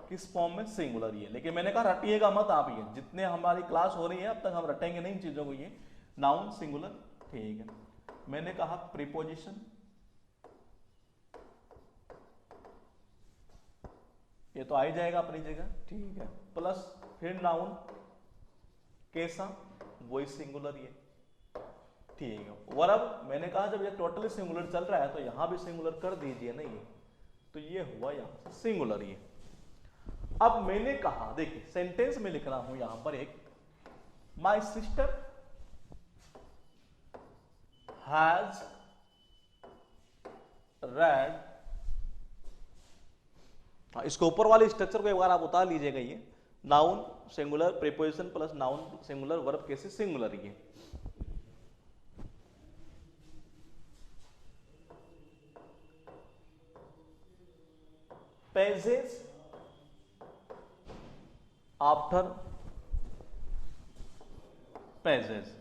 किस फॉर्म में, सिंगुलर। ये लेकिन मैंने कहा रटिएगा मत आप, ये जितने हमारी क्लास हो रही है अब तक हम रटेंगे नहीं इन चीजों को। ये नाउन सिंगुलर, ठीक है। मैंने कहा प्रीपोजिशन, ये तो आ ही जाएगा अपनी जगह, ठीक है, प्लस फिर नाउन कैसा, वही सिंगुलर, ये ठीक है। वर्ब मैंने कहा जब ये टोटली सिंगुलर चल रहा है तो यहां भी सिंगुलर कर दीजिए ना, ये तो ये हुआ यहां सिंगुलर। ये अब मैंने कहा, देखिए सेंटेंस में लिख रहा हूं यहां पर एक, माई सिस्टर हैज रेड। इसको ऊपर वाले स्ट्रक्चर को एक बार आप उतार लीजिएगा। ये noun singular, preposition plus noun singular, verb कैसे सिंगुलर। ये pages after pages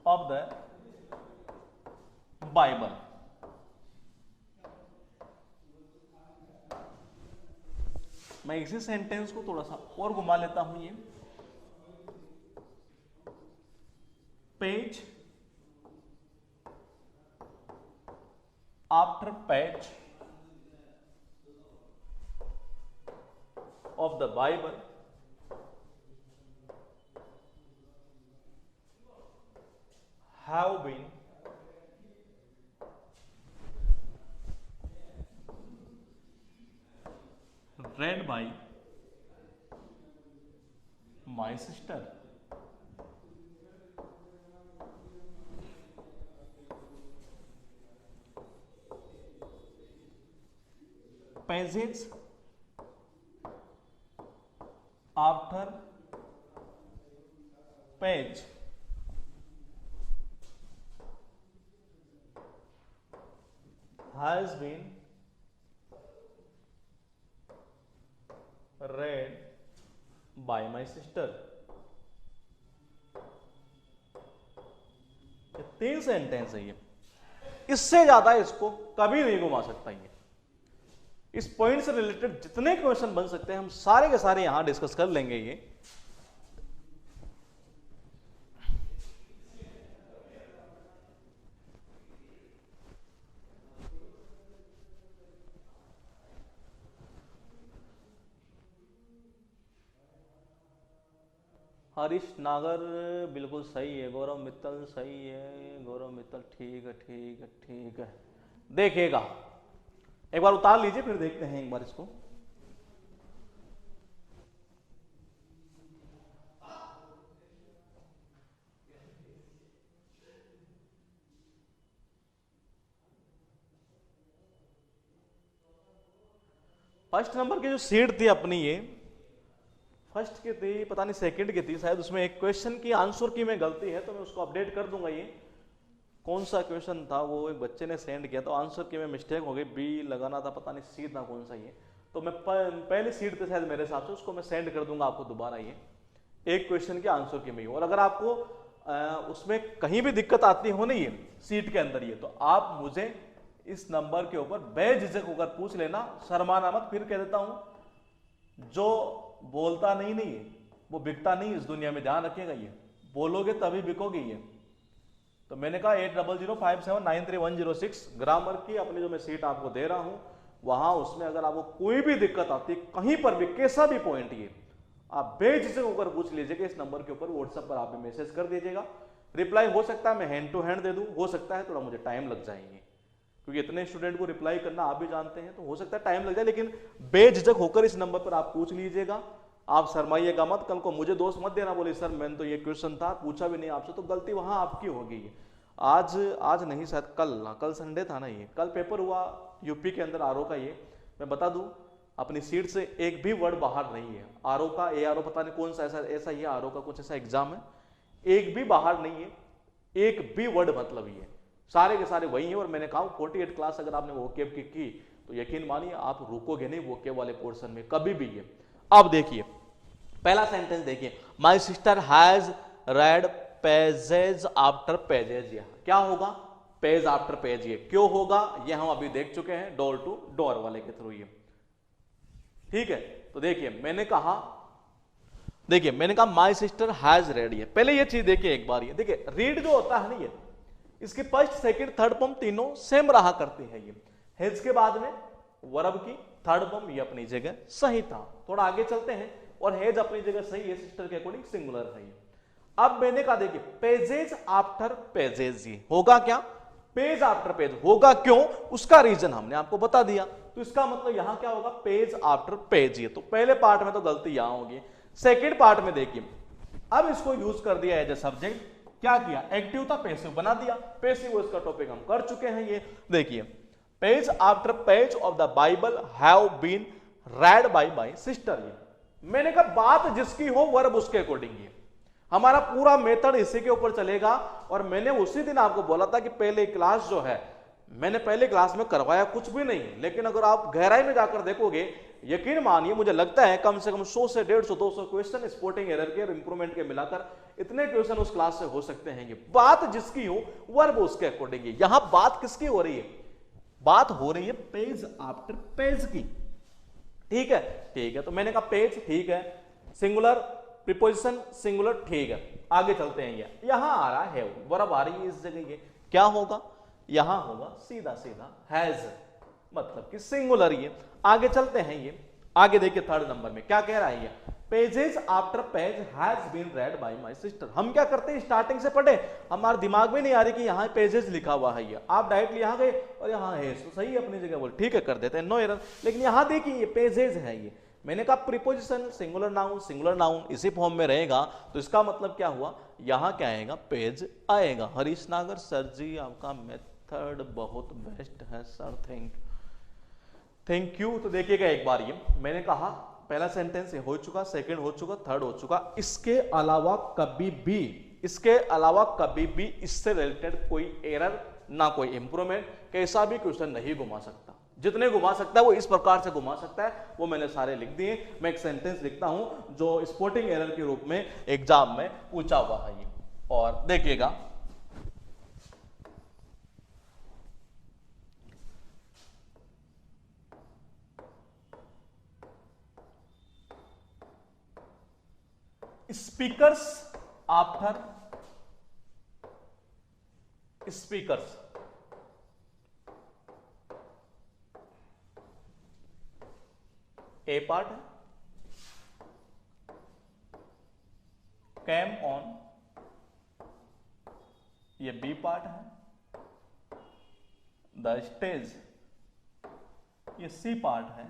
of the Bible. मैं इसी सेंटेंस को थोड़ा सा और घुमा लेता हूं। ये page after page of the Bible have been read by my sister। Pages after page has been read by my sister। ये 3 सेंटेंस है ये, इससे ज्यादा इसको कभी नहीं घुमा सकता ये। इस पॉइंट से रिलेटेड जितने क्वेश्चन बन सकते हैं हम सारे के सारे यहां डिस्कस कर लेंगे ये। हरीश नागर बिल्कुल सही है, गौरव मित्तल सही है, गौरव मित्तल ठीक है ठीक है ठीक है। देखिएगा एक बार उतार लीजिए फिर देखते हैं एक बार इसको। फर्स्ट नंबर की जो सीट थी अपनी ये फर्स्ट की थी, पता नहीं सेकंड की थी शायद, उसमें एक क्वेश्चन की आंसर की में गलती है तो मैं उसको अपडेट कर दूंगा। ये कौन सा क्वेश्चन था वो एक बच्चे ने सेंड किया तो आंसर की में मिस्टेक हो गई, बी लगाना था, पता नहीं सी था कौन सा ये, तो मैं पहली सीट थे शायद मेरे हिसाब से, उसको मैं सेंड कर दूंगा आपको दोबारा ये एक क्वेश्चन के आंसर की में। और अगर आपको उसमें कहीं भी दिक्कत आती हो नहीं है सीट के अंदर ये, तो आप मुझे इस नंबर के ऊपर बेझिझक होकर पूछ लेना, शर्माना मत। फिर कह देता हूं जो बोलता नहीं है वो बिकता नहीं इस दुनिया में, ध्यान रखिएगा ये, बोलोगे तभी बिकोगे ये। तो मैंने कहा 8005793106 ग्रामर की अपनी जो मैं सीट आपको दे रहा हूं वहां, उसमें अगर आपको कोई भी दिक्कत आती है कहीं पर भी कैसा भी पॉइंट ये, आप बेझिझक होकर पूछ लीजिएगा। इस नंबर के ऊपर व्हाट्सएप पर आप मैसेज कर दीजिएगा, रिप्लाई हो सकता है मैं हैंड टू हैंड दे दूं, हो सकता है थोड़ा मुझे टाइम लग जाएंगे क्योंकि इतने स्टूडेंट को रिप्लाई करना आप भी जानते हैं, तो हो सकता है टाइम लग जाए, लेकिन बेझिझक होकर इस नंबर पर आप पूछ लीजिएगा। आप शर्माइएगा मत, कल को मुझे दोस्त मत देना बोले सर मैंने तो ये क्वेश्चन था पूछा भी नहीं आपसे, तो गलती वहां आपकी होगी। आज नहीं शायद कल संडे था ना, ये कल पेपर हुआ यूपी के अंदर आरओ का। ये मैं बता दूं अपनी सीट से एक भी वर्ड बाहर नहीं है, आरओ का ARO पता नहीं कौन सा ऐसा ही आरओ का कुछ ऐसा एग्जाम है, एक भी बाहर नहीं है, एक भी वर्ड मतलब ये सारे के सारे वही हैं। और मैंने कहा 48 क्लास अगर आपने वोकेब की तो यकीन मानिए आप रुकोगे नहीं वोकेब वाले पोर्शन में कभी भी ये। अब देखिए पहला सेंटेंस देखिए, my sister has red pages after pages. ये क्या होगा, पेज आफ्टर पेज। ये क्यों होगा ये हम अभी देख चुके हैं डोर टू डोर वाले के थ्रू ये, ठीक है। तो देखिए मैंने कहा माय सिस्टर हैज रेड। ये पहले ये चीज देखिए एक बार, ये देखिए रीड जो होता है ना ये, इसकी फर्स्ट सेकंड थर्ड फॉर्म तीनों सेम रहा करती है। ये हैज के बाद में वर्ब की थर्ड फॉर्म ये अपनी जगह सही था। थोड़ा आगे चलते हैं, और हैज अपनी जगह सही है, सिस्टर के अकॉर्डिंग सिंगुलर है। अब मैंने कहा देखिए पेजेज आफ्टर पेजेज, ये होगा क्या, पेज आफ्टर पेज होगा, क्यों उसका रीजन हमने आपको बता दिया। तो इसका मतलब यहां क्या होगा, पेज आफ्टर पेज। ये तो पहले पार्ट में तो गलती यहां होगी। सेकेंड पार्ट में देखिए अब इसको यूज कर दिया एज ए सब्जेक्ट, क्या किया, एक्टिव था पैसिव बना दिया। पैसिव इसका टॉपिक हम कर चुके हैं। ये देखिए page after page of the Bible have been read by my sister. ये मैंने कहा बात जिसकी हो वर्ब उसके अकॉर्डिंग, ये हमारा पूरा मेथड इसी के ऊपर चलेगा। और मैंने उसी दिन आपको बोला था कि पहले क्लास जो है मैंने पहले क्लास में करवाया कुछ भी नहीं, लेकिन अगर आप गहराई में जाकर देखोगे यकीन मानिए मुझे लगता है कम से कम 100 से 150 200 क्वेश्चन स्पोर्टिंग एरर के और इंप्रूवमेंट के मिलाकर इतने क्वेश्चन उस क्लास से हो सकते हैं। ये बात जिसकी हो वर्ब उसके अकॉर्डिंग। यहां बात किसकी हो रही है, बात हो रही है पेज आफ्टर पेज की, ठीक है ठीक है। तो मैंने कहा पेज ठीक है, सिंगुलर प्रीपोजिशन सिंगुलर ठीक है। आगे चलते हैं, ये यहां आ रहा है वर्ब आ रही है इस जगह, ये क्या होगा, यहां होगा सीधा सीधा हैज, मतलब कि सिंगुलर। ये आगे चलते हैं, ये आगे देखिए थर्ड नंबर में क्या कह रहा है, ये pages after page has been read by my sister. हम क्या करते हैं स्टार्टिंग से पढ़े, हमारे दिमाग में नहीं आ रही कि यहाँ पेजेस लिखा हुआ है, ये आप डायरेक्टली यहाँ गए और यहाँ है तो सही है अपनी जगह, बोल ठीक है कर देते हैं, नो एरर। लेकिन यहाँ देखिए ये पेजेस है, ये मैंने कहा प्रीपोजिशन सिंगुलर नाउन इसी फॉर्म में रहेगा, तो इसका मतलब क्या हुआ, यहां क्या आएगा, पेज आएगा। हरीश नागर सर जी आपका मेथड बहुत बेस्ट है सर, थैंक थैंक यू। तो देखिएगा एक बार, ये मैंने कहा पहला सेंटेंस ये हो चुका, सेकंड हो चुका, थर्ड हो चुका। इसके अलावा कभी भी इससे रिलेटेड कोई एरर ना कोई इंप्रूवमेंट, कैसा भी क्वेश्चन नहीं घुमा सकता। जितने घुमा सकता है वो इस प्रकार से घुमा सकता है, वो मैंने सारे लिख दिए। मैं एक सेंटेंस लिखता हूं जो स्पोर्टिंग एरर के रूप में एग्जाम में पूछा हुआ है ये, और देखिएगा स्पीकर्स आफ्टर स्पीकर्स ए पार्ट है, कैम ऑन ये बी पार्ट है, द स्टेज ये सी पार्ट है,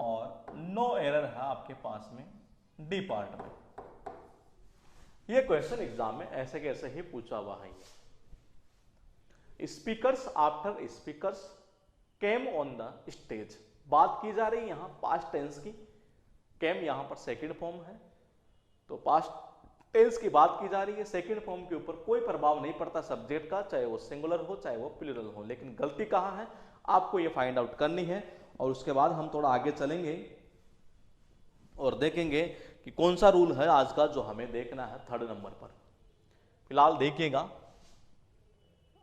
और नो एरर है आपके पास में डी पार्ट में। ये क्वेश्चन एग्जाम में ऐसे कैसे ही पूछा हुआ है। ये speakers after speakers came on the stage, बात की जा रही है यहां पास्ट टेंस की। केम यहां पर सेकंड फॉर्म है, तो पास्ट टेंस की बात की जा रही है। सेकंड फॉर्म के ऊपर कोई प्रभाव नहीं पड़ता सब्जेक्ट का, चाहे वो सिंगुलर हो चाहे वो प्लूरल हो, लेकिन गलती कहां है आपको ये फाइंड आउट करनी है। और उसके बाद हम थोड़ा आगे चलेंगे और देखेंगे कि कौन सा रूल है आज का जो हमें देखना है थर्ड नंबर पर। फिलहाल देखिएगा,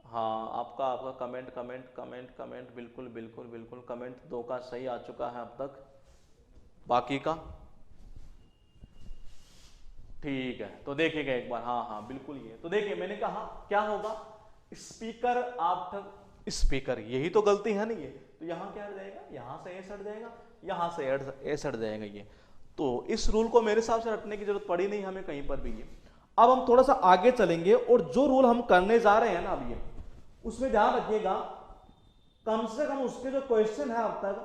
हाँ आपका कमेंट कमेंट कमेंट कमेंट बिल्कुल बिल्कुल बिल्कुल कमेंट 2 का सही आ चुका है अब तक, बाकी का ठीक है। तो देखिएगा एक बार, हाँ हाँ बिल्कुल ये। तो देखिए मैंने कहा क्या होगा, स्पीकर आफ्टर स्पीकर, यही तो गलती है ना ये। तो यहां क्या हट जाएगा, यहां से ए सट जाएगा, यहां से ए सट जाएगा ये। तो इस रूल को मेरे हिसाब से रटने की जरूरत पड़ी नहीं हमें कहीं पर भी ये। अब हम थोड़ा सा आगे चलेंगे और जो रूल हम करने जा रहे हैं ना अब ये, उसमें ध्यान रखिएगा कम से कम उसके जो क्वेश्चन है अब तक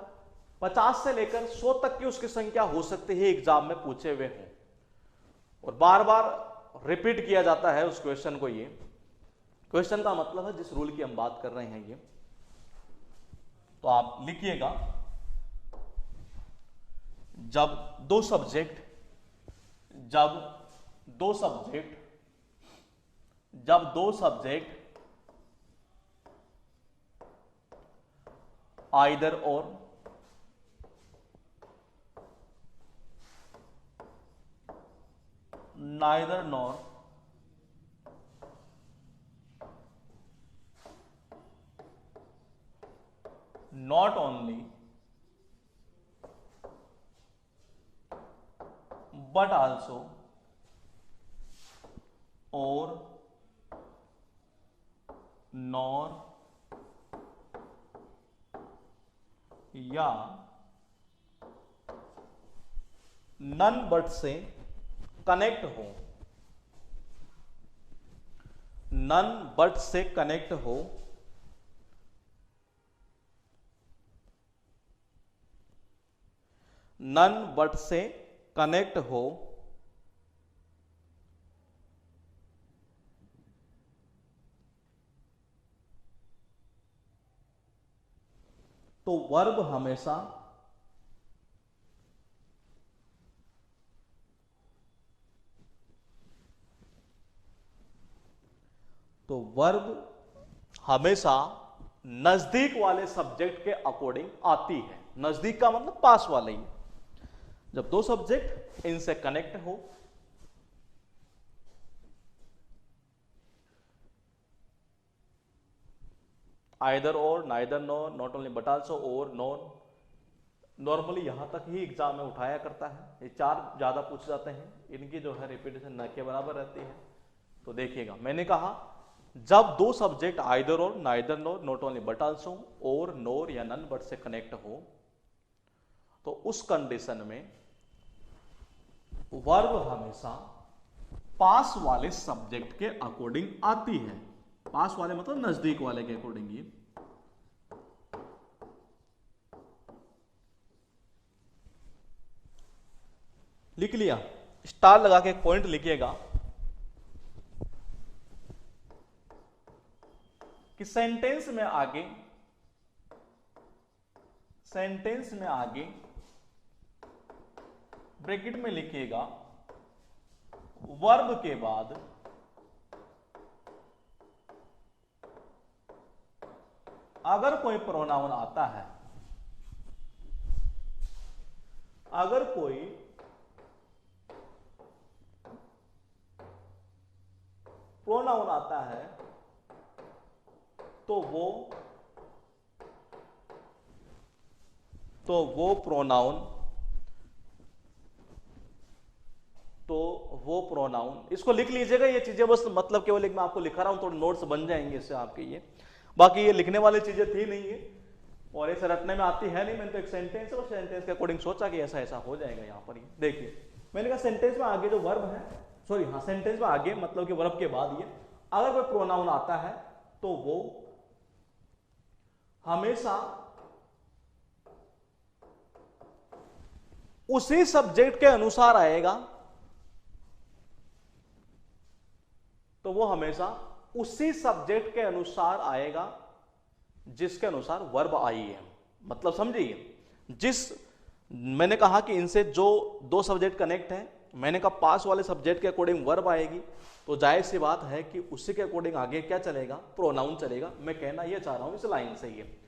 50 से लेकर 100 तक की उसकी संख्या हो सकती है एग्जाम में पूछे हुए हों, और बार बार रिपीट किया जाता है उस क्वेश्चन को। ये क्वेश्चन का मतलब है जिस रूल की हम बात कर रहे हैं ये। तो आप लिखिएगा, जब दो सब्जेक्ट आइदर और neither nor not only but also or nor या none but से कनेक्ट हो, none but से कनेक्ट हो, none but से कनेक्ट हो, तो वर्ब हमेशा नजदीक वाले सब्जेक्ट के अकॉर्डिंग आती है। नजदीक का मतलब पास वाले ही। जब दो सब्जेक्ट इनसे कनेक्ट हो, आइदर और, neither nor, not only but also, और नॉर, नॉर्मली यहां तक ही एग्जाम में उठाया करता है। ये 4 ज्यादा पूछ जाते हैं, इनकी जो है रिपीटेशन न के बराबर रहती है। तो देखिएगा मैंने कहा जब दो सब्जेक्ट आइदर और, neither nor, not only but also, और, नॉर या नन बट से कनेक्ट हो, तो उस कंडीशन में वर्ब हमेशा पास वाले सब्जेक्ट के अकॉर्डिंग आती है। पास वाले मतलब नजदीक वाले के अकॉर्डिंग। ये लिख लिया, स्टार लगा के एक पॉइंट लिखिएगा कि सेंटेंस में आगे सेंटेंस में आगे ब्रैकेट में लिखिएगा वर्ब के बाद अगर कोई प्रोनाउन आता है, अगर कोई प्रोनाउन आता है तो वो प्रोनाउन इसको लिख लीजिएगा। ये चीजें बस मतलब केवल एक मैं आपको लिखा रहा हूं, थोड़े नोट्स बन जाएंगे इससे आपके ये, बाकी ये लिखने वाली चीजें थी नहीं है और ऐसे रटने में आती है नहीं। मैंने तो एक सेंटेंस है, उस सेंटेंस के अकॉर्डिंग सोचा कि ऐसा ऐसा हो जाएगा। यहां पर देखिए मैंने कहा सेंटेंस में आगे जो वर्ब है, सॉरी हाँ, सेंटेंस में आगे मतलब कि वर्ब के बाद ये अगर कोई प्रोनाउन आता है तो वो हमेशा उसी सब्जेक्ट के अनुसार आएगा, तो वो हमेशा उसी सब्जेक्ट के अनुसार आएगा जिसके अनुसार वर्ब आई है। मतलब समझिए, मैंने कहा कि इनसे जो दो सब्जेक्ट कनेक्ट है, मैंने कहा पास वाले सब्जेक्ट के अकॉर्डिंग वर्ब आएगी, तो जाहिर सी बात है कि उसी के अकॉर्डिंग आगे क्या चलेगा, प्रोनाउन चलेगा। मैं कहना यह चाह रहा हूं इस लाइन से ये,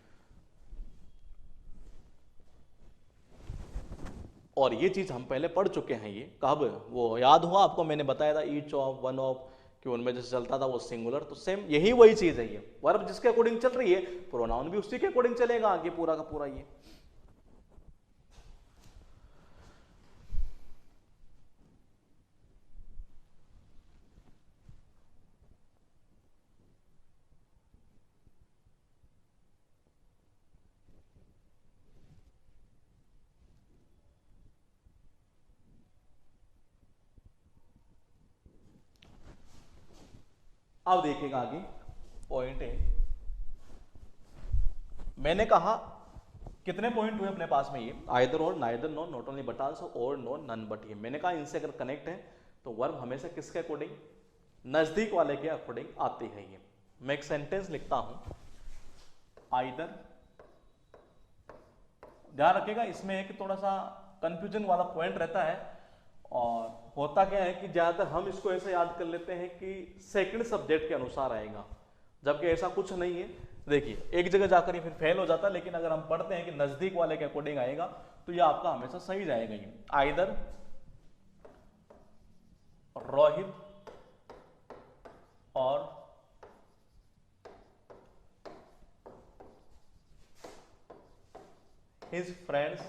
और ये चीज हम पहले पढ़ चुके हैं। ये कब, वो याद हुआ आपको, मैंने बताया था ईच ऑफ, वन ऑफ, कि उनमें जैसे चलता था वो सिंगुलर, तो सेम यही वही चीज है। ये वर्ब जिसके अकॉर्डिंग चल रही है, प्रोनाउन भी उसी के अकॉर्डिंग चलेगा आगे पूरा का पूरा। ये अब देखिएगा आगे पॉइंट है, मैंने कहा कितने पॉइंट हुए अपने पास में, ये आइदर और, neither, not, not only but also, और, नो, नन बट। ये मैंने कहा इनसे अगर कनेक्ट है तो वर्ब हमेशा किसके अकॉर्डिंग, नजदीक वाले के अकॉर्डिंग आती है। ये मैं एक सेंटेंस लिखता हूं, आइदर, ध्यान रखिएगा इसमें एक थोड़ा सा कंफ्यूजन वाला पॉइंट रहता है, और होता क्या है कि ज्यादातर हम इसको ऐसे याद कर लेते हैं कि सेकंड सब्जेक्ट के अनुसार आएगा, जबकि ऐसा कुछ नहीं है। देखिए एक जगह जाकर ये फिर फेल हो जाता है, लेकिन अगर हम पढ़ते हैं कि नजदीक वाले के अकॉर्डिंग आएगा तो ये आपका हमेशा सही जाएगा। ये आइदर रोहित और his friends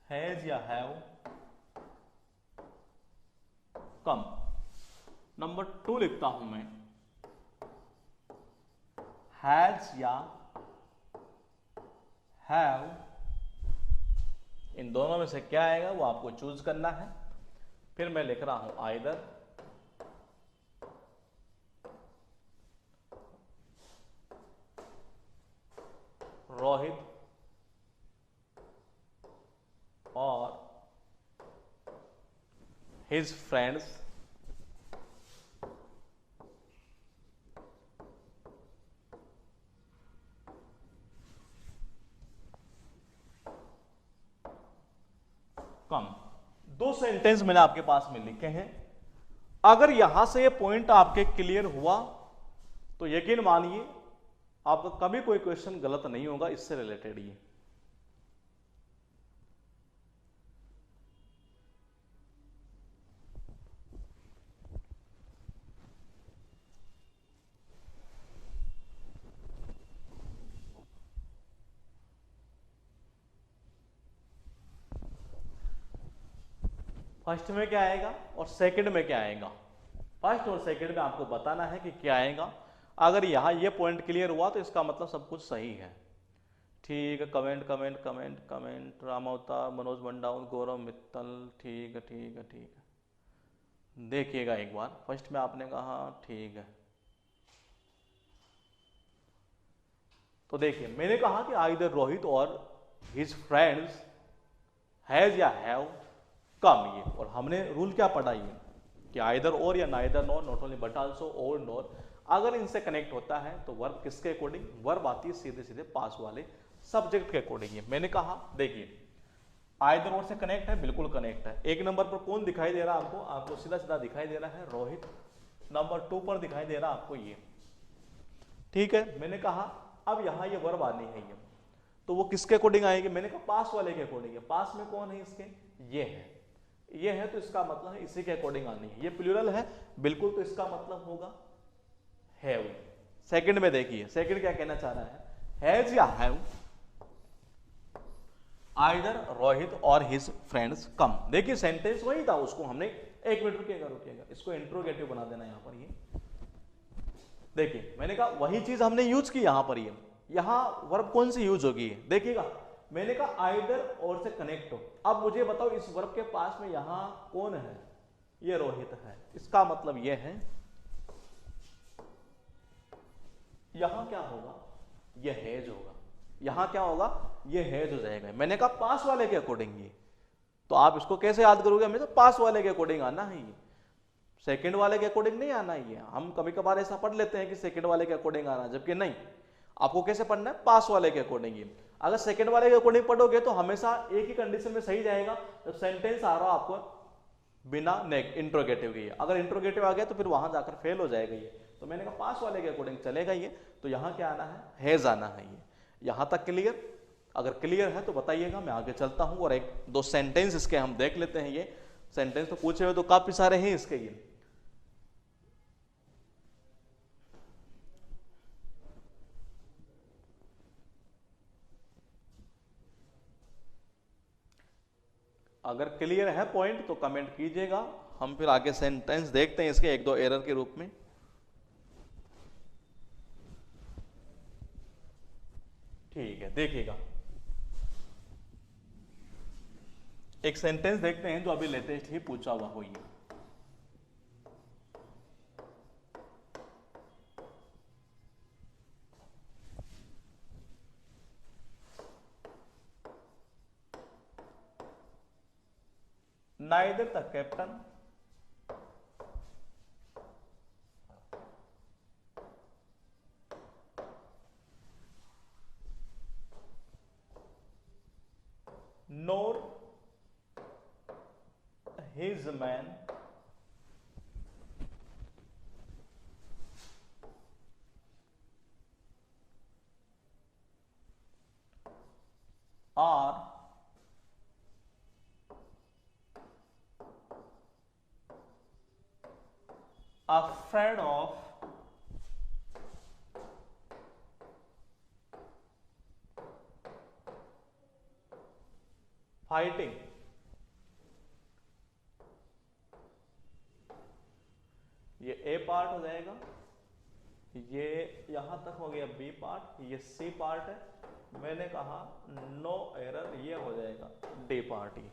has या have come। नंबर 2 लिखता हूं मैं, has या have, इन दोनों में से क्या आएगा वो आपको चूज करना है। फिर मैं लिख रहा हूं आइदर रोहित और his friends come। दो सेंटेंस मैंने आपके पास में लिखे हैं। अगर यहां से ये पॉइंट आपके क्लियर हुआ तो यकीन मानिए आपका कभी कोई क्वेश्चन गलत नहीं होगा इससे रिलेटेड। ये फर्स्ट में क्या आएगा और सेकंड में क्या आएगा। फर्स्ट और सेकंड में आपको बताना है कि क्या आएगा। अगर यहां ये पॉइंट क्लियर हुआ तो इसका मतलब सब कुछ सही है। ठीक है, कमेंट कमेंट कमेंट कमेंट, रामावतार, मनोज मंडाउन, गौरव मित्तल, ठीक है ठीक है ठीक है। देखिएगा एक बार, फर्स्ट में आपने कहा ठीक है, तो देखिए मैंने कहा कि आइदर रोहित और हिज फ्रेंड्स हैज या हैव कम ये, और हमने रूल क्या पढ़ा ये कि आइदर और या neither nor, not only but also और नॉर, अगर इनसे कनेक्ट होता है तो वर्ब किसके अकॉर्डिंग, वर्ब आती है सीधे सीधे पास वाले सब्जेक्ट के अकॉर्डिंग। मैंने कहा देखिए आइदर और से कनेक्ट है, बिल्कुल कनेक्ट है। एक नंबर पर कौन दिखाई दे रहा है आपको, आपको सीधा सीधा दिखाई दे रहा है रोहित। नंबर 2 पर दिखाई दे रहा है आपको ये, ठीक है। मैंने कहा अब यहां ये वर्ब आनी है ये, तो वो किसके अकॉर्डिंग आएगी, मैंने कहा पास वाले के अकॉर्डिंग है। पास में कौन है इसके, ये है, तो इसका मतलब है इसी के अकॉर्डिंग आनी है। ये प्लूरल है बिल्कुल, तो इसका मतलब होगा हैव। सेकंड में देखिए, सेकंड क्या कहना चाह रहा है, हैज या हैव आइदर रोहित और हिज फ्रेंड्स कम। देखिए सेंटेंस वही था, उसको हमने, एक मिनट रुकिएगा, इसको इंट्रोगेटिव बना देना यहां पर। ये देखिए मैंने कहा वही चीज हमने यूज की यहां पर। ये यहां वर्ब कौन सी यूज होगी, देखिएगा मैंने कहा आइदर और से कनेक्ट हो। अब मुझे बताओ इस वर्ब के पास में यहां कौन है, ये रोहित है, इसका मतलब ये है यहां क्या होगा, ये हैज होगा। यहां क्या होगा, ये हैज हो जाएगा। मैंने कहा पास वाले के अकॉर्डिंग ये, तो आप इसको कैसे याद करोगे, हमें तो पास वाले के अकॉर्डिंग आना है ये, सेकंड वाले के अकॉर्डिंग नहीं आना ही है। हम कभी कभार ऐसा पढ़ लेते हैं कि सेकंड वाले के अकॉर्डिंग आना, जबकि नहीं, आपको कैसे पढ़ना है, पास वाले के अकॉर्डिंग ही। अगर सेकंड वाले के अकॉर्डिंग पढ़ोगे तो हमेशा एक ही कंडीशन में सही जाएगा, जब सेंटेंस आ रहा आपको बिना इंट्रोगेटिव के। अगर इंट्रोगेटिव आ गया तो फिर वहां जाकर फेल हो जाएगा ये। तो मैंने कहा पास वाले के अकॉर्डिंग चलेगा ये, तो यहां क्या आना है, हैज आना है ये। यहां तक क्लियर, अगर क्लियर है तो बताइएगा, मैं आगे चलता हूं और एक दो सेंटेंस इसके हम देख लेते हैं। ये सेंटेंस तो पूछे हुए तो काफी सारे हैं इसके ये। अगर क्लियर है पॉइंट तो कमेंट कीजिएगा, हम फिर आगे सेंटेंस देखते हैं इसके एक दो एरर के रूप में। ठीक है, देखिएगा एक सेंटेंस देखते हैं जो अभी लेटेस्ट ही पूछा हुआ हो ये। Neither the captain nor his men are afraid of fighting. ये ए पार्ट हो जाएगा, ये यहां तक हो गया बी पार्ट, ये सी पार्ट है। मैंने कहा नो एरर, ये हो जाएगा डी पार्ट। ये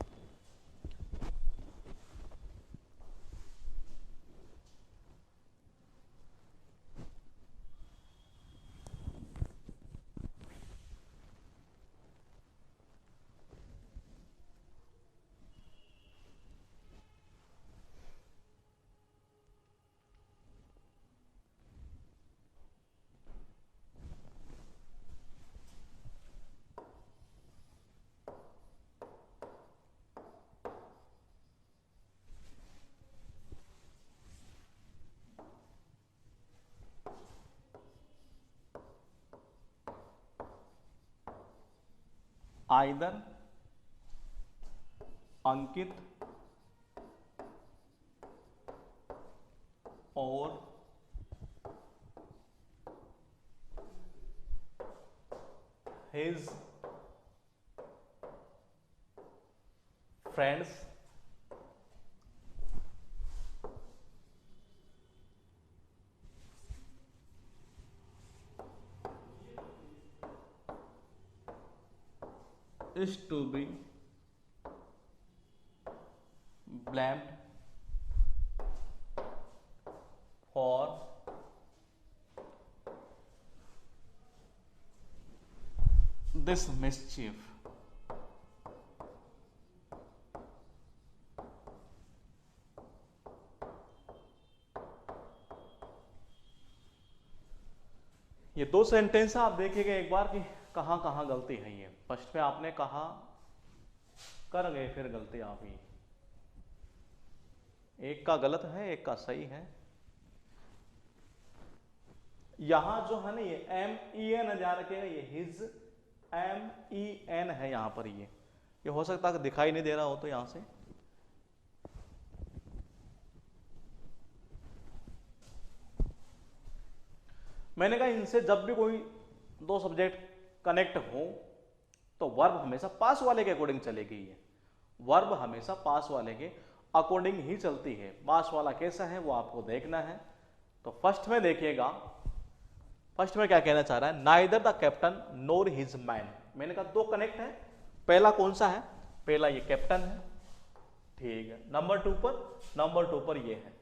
आइदर अंकित और his friends is to be blamed for this mischief। ये दो सेंटेंस आप देखिएगा एक बार कि कहां कहां गलती है। ये फर्स्ट में आपने कहा, कर गए, फिर गलती आप ही, एक का गलत है एक का सही है। यहां जो है ना ये MEN ध्यान रखिएगा, ये हिज MEN है यहां पर। ये हो सकता है कि दिखाई नहीं दे रहा हो तो यहां से मैंने कहा इनसे जब भी कोई दो सब्जेक्ट कनेक्ट हो तो वर्ब हमेशा पास वाले के अकॉर्डिंग चलेगी। ये वर्ब हमेशा पास वाले के अकॉर्डिंग ही चलती है। पास वाला कैसा है वो आपको देखना है। तो फर्स्ट में देखिएगा, फर्स्ट में क्या कहना चाह रहा है, neither the captain NOR his man. मैंने कहा दो कनेक्ट है, पहला कौन सा है, पहला ये कैप्टन है, ठीक है। नंबर टू पर ये है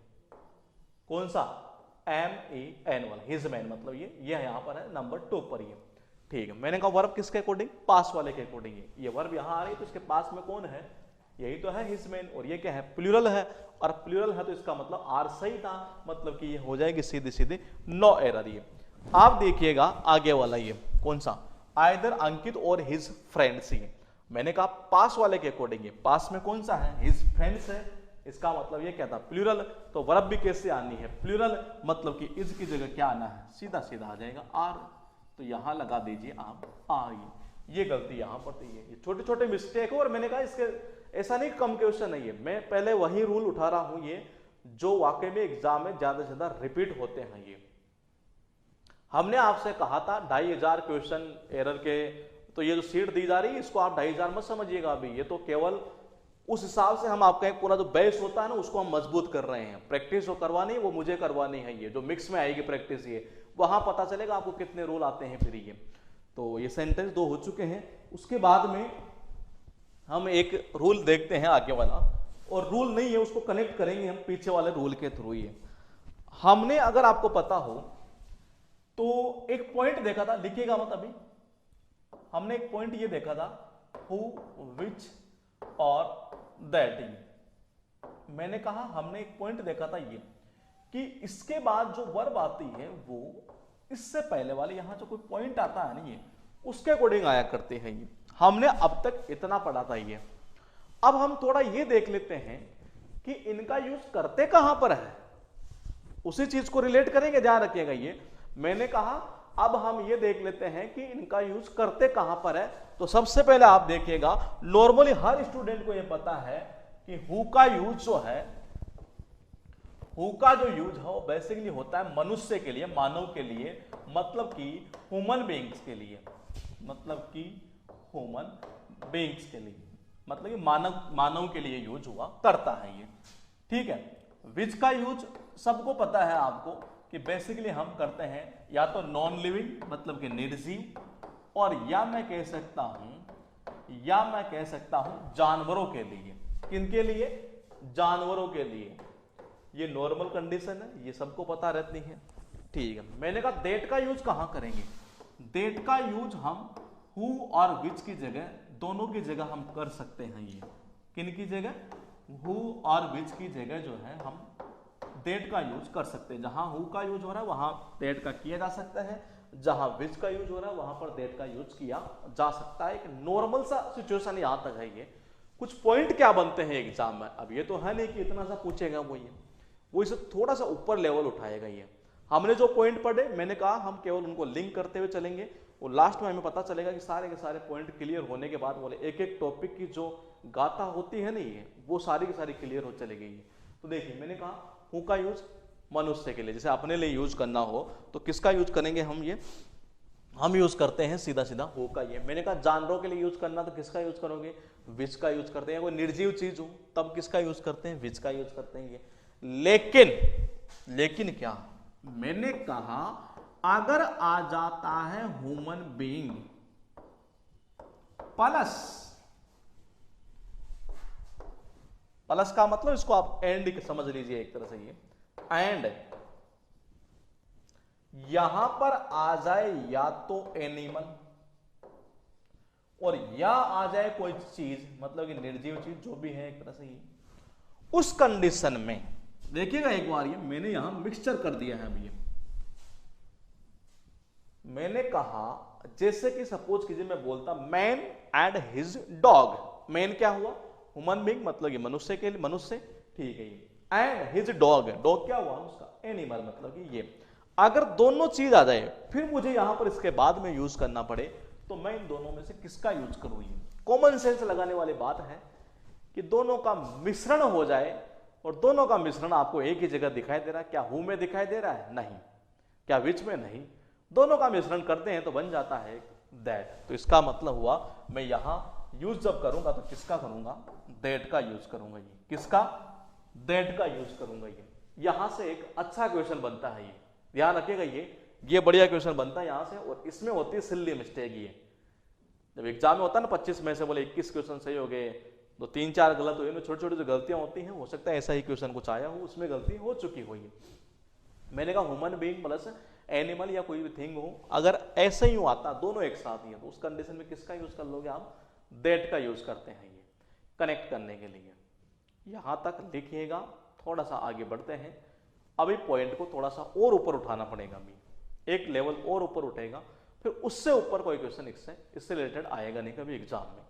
कौन सा, MEN वाला, हिज मैन, मतलब ये यहां पर है नंबर 2 पर ये, ठीक है। मैंने कहा वर्ब किसके अकॉर्डिंग, पास वाले के अकॉर्डिंग है। ये वर्ब यहां आ रही है तो इसके पास में कौन है, यही तो है हिज मैन, और ये क्या है, प्लूरल है, और प्लूरल है तो इसका मतलब आर सही था, मतलब कि ये हो जाएगी सीधे सीधे नो एरर। ये आप देखिएगा आगे वाला ये कौन सा, आइदर अंकित और हिज फ्रेंड्स। ये मैंने कहा पास वाले के अकॉर्डिंग है, पास में कौन सा है, हिज फ्रेंड्स है, इसका मतलब ये क्या था, प्लूरल। तो वर्ब भी कैसे आनी है, प्लूरल, मतलब कि इज की जगह क्या आना है, सीधा सीधा आ जाएगा आर। तो यहां लगा दीजिए आप आर। ये गलती यहां पर थी। ये छोटे छोटे मिस्टेक है, और मैंने कहा इसके ऐसा नहीं कम क्वेश्चन नहीं है, मैं पहले वही रूल उठा रहा हूं, ये जो वाकई में एग्जाम में ज्यादा से ज्यादा रिपीट होते हैं। ये हमने आपसे कहा था 2500 क्वेश्चन एरर के, तो ये जो सीट दी जा रही है इसको आप 2500 मत समझिएगा अभी, ये तो केवल उस हिसाब से हम आपका एक पूरा जो बेस होता है ना उसको हम मजबूत कर रहे हैं। प्रैक्टिस जो करवानी है वो मुझे करवानी है, ये जो मिक्स में आएगी प्रैक्टिस, ये वहां पता चलेगा आपको कितने रूल आते हैं फिर। ये तो ये सेंटेंस 2 हो चुके हैं। उसके बाद में हम एक रूल देखते हैं आगे वाला, और रूल नहीं है उसको कनेक्ट करेंगे हम पीछे वाले रूल के थ्रू। ये हमने, अगर आपको पता हो तो एक पॉइंट देखा था, लिखिएगा मत अभी, हमने एक पॉइंट ये देखा था, हु, विच और दैट। मैंने कहा हमने एक पॉइंट देखा था ये कि इसके बाद जो वर्ब आती है वो इससे पहले वाले यहां जो कोई पॉइंट आता है नहीं, उसके अकॉर्डिंग आया करते हैं। ये हमने अब तक इतना पढ़ा था। ये अब हम थोड़ा ये देख लेते हैं कि इनका यूज करते कहां पर है, उसी चीज को रिलेट करेंगे, ध्यान रखिएगा। ये मैंने कहा अब हम ये देख लेते हैं कि इनका यूज करते कहां पर है। तो सबसे पहले आप देखिएगा, नॉर्मली हर स्टूडेंट को यह पता है कि हु का यूज जो है, हु का जो यूज है वो बेसिकली होता है मनुष्य के लिए, मानव के लिए, मतलब कि ह्यूमन बीइंग्स के लिए, मतलब कि ह्यूमन बीइंग्स के लिए, मतलब कि मानव के लिए यूज हुआ करता है ये, ठीक है। विच का यूज सबको पता है आपको कि बेसिकली हम करते हैं या तो नॉन लिविंग मतलब कि निर्जीव, और या मैं कह सकता हूं जानवरों के लिए। किनके लिए, जानवरों के लिए। ये नॉर्मल कंडीशन है, ये सबको पता रहती है, ठीक है। मैंने कहा दैट का यूज कहां करेंगे, दैट का यूज हम हु और विच की जगह, दोनों की जगह हम कर सकते हैं। ये किन की जगह, हु और विच की जगह जो है हम दैट का यूज कर सकते हैं। जहां हु का यूज हो रहा है वहां दैट का किया जा सकता है, जहां विच का यूज हो रहा है वहां पर दैट का यूज किया जा सकता है। एक नॉर्मल सा सिचुएशन यहां तक है। ये कुछ पॉइंट क्या बनते हैं एग्जाम में, अब ये तो है नहीं कि इतना सा पूछेगा वो इसे थोड़ा सा ऊपर लेवल उठाएगा। ये हमने जो पॉइंट पढ़े, मैंने कहा हम केवल उनको लिंक करते हुए चलेंगे, और लास्ट में हमें पता चलेगा कि सारे के सारे पॉइंट क्लियर होने के बाद बोले एक एक टॉपिक की जो गाथा होती है नहीं, वो सारी की सारी क्लियर हो चलेगी। तो देखिए मैंने कहा हु का यूज मनुष्य के लिए, जैसे अपने लिए यूज करना हो तो किसका यूज करेंगे हम, ये हम यूज करते हैं सीधा सीधा हु का। ये मैंने कहा जानवरों के लिए यूज करना तो किसका यूज करोगे, विच का यूज करते हैं। कोई निर्जीव चीज हो तब किसका यूज करते हैं, विच का यूज करते हैं। ये लेकिन क्या, मैंने कहा अगर आ जाता है ह्यूमन बीइंग प्लस का मतलब इसको आप एंड समझ लीजिए एक तरह से, ये एंड यहां पर आ जाए या तो एनिमल और या आ जाए कोई चीज, मतलब कि निर्जीव चीज जो भी है एक तरह से, ये उस कंडीशन में देखिएगा एक बार, ये मैंने यहां मिक्सचर कर दिया है। अभी ये मैंने कहा जैसे कि सपोज कीजिए मैं बोलता man and his dog. Man क्या हुआ, ह्यूमन बीइंग, मतलब ये मनुष्य के लिए, मनुष्य, ठीक है ये। एंड हिज डॉग, डॉग क्या हुआ उसका, एनिमल, मतलब कि ये। अगर दोनों चीज आ जाए फिर मुझे यहां पर इसके बाद में यूज करना पड़े तो मैं इन दोनों में से किसका यूज करूं। ये कॉमन सेंस लगाने वाली बात है कि दोनों का मिश्रण हो जाए, और दोनों का मिश्रण आपको एक ही जगह दिखाई दे रहा है। क्या हूं में दिखाई दे रहा है, नहीं। क्या विच में, नहीं। दोनों का मिश्रण करते हैं तो बन जाता है दैट। तो इसका मतलब हुआ मैं यहां यूज जब करूंगा तो किसका करूंगा, दैट का यूज करूंगा। ये किसका, दैट का यूज करूंगा। ये यहां से एक अच्छा क्वेश्चन बनता है। ये ध्यान रखिएगा, ये बढ़िया क्वेश्चन बनता है यहां से। और इसमें होती है सिल्ली मिस्टेक। ये जब एग्जाम में होता है ना 25 में से बोले 21 क्वेश्चन सही हो गए तो 3-4 गलत हुए, छोटी छोटी जो गलतियां होती हैं, हो सकता है ऐसा ही क्वेश्चन कुछ आया हो, उसमें गलती हो चुकी हो। ये मैंने कहा ह्यूमन बीइंग प्लस एनिमल या कोई भी थिंग हो, अगर ऐसे ही आता दोनों एक साथ ही है तो उस कंडीशन में किसका यूज कर लोगे आप, दैट का यूज करते हैं ये कनेक्ट करने के लिए। यहां तक लिखिएगा, थोड़ा सा आगे बढ़ते हैं। अभी पॉइंट को थोड़ा सा और ऊपर उठाना पड़ेगा, अभी एक लेवल और ऊपर उठेगा, फिर उससे ऊपर कोई क्वेश्चन इससे रिलेटेड आएगा नहीं कभी एग्जाम में।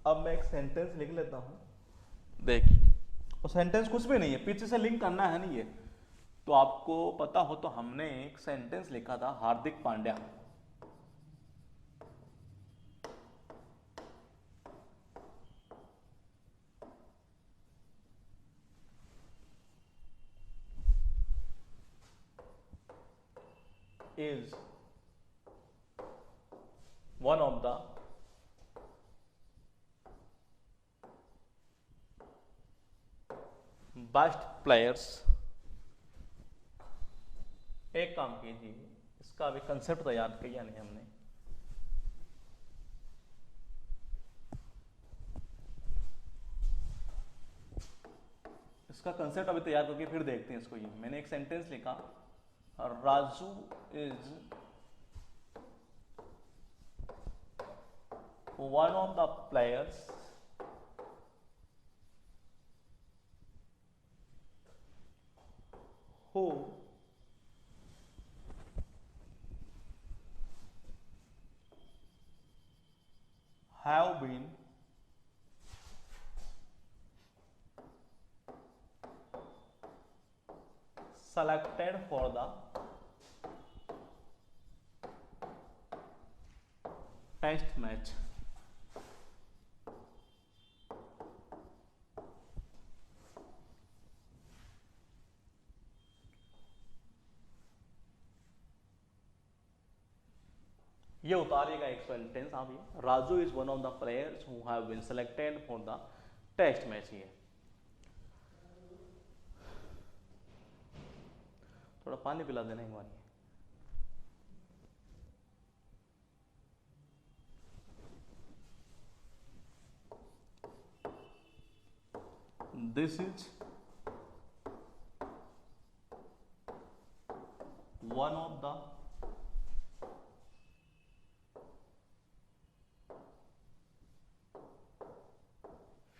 अब मैं एक सेंटेंस लिख लेता हूं, देखिए। और सेंटेंस कुछ भी नहीं है, पीछे से लिंक करना है नहीं। ये तो आपको पता हो तो हमने एक सेंटेंस लिखा था, Hardik Pandya. Is one of the best players. एक काम कीजिए, इसका अभी कंसेप्ट तैयार किया नहीं हमने। इसका कंसेप्ट अभी तैयार करके फिर देखते हैं इसको। ये मैंने एक सेंटेंस लिखा, Raju is one of the players who have been selected for the test match। ये उतारिएगा एक सेंटेंस आप, ये Raju is one of the players who have been selected for the test match. ये थोड़ा पानी पिला देना एक बार। This is one of the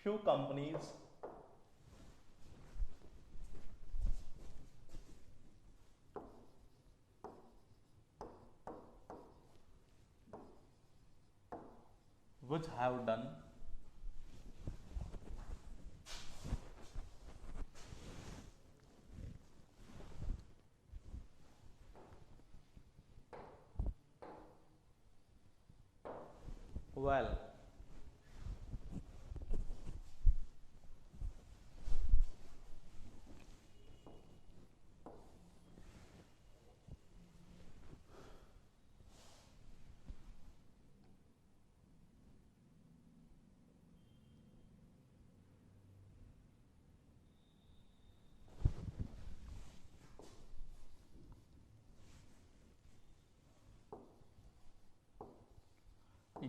few companies which have done well।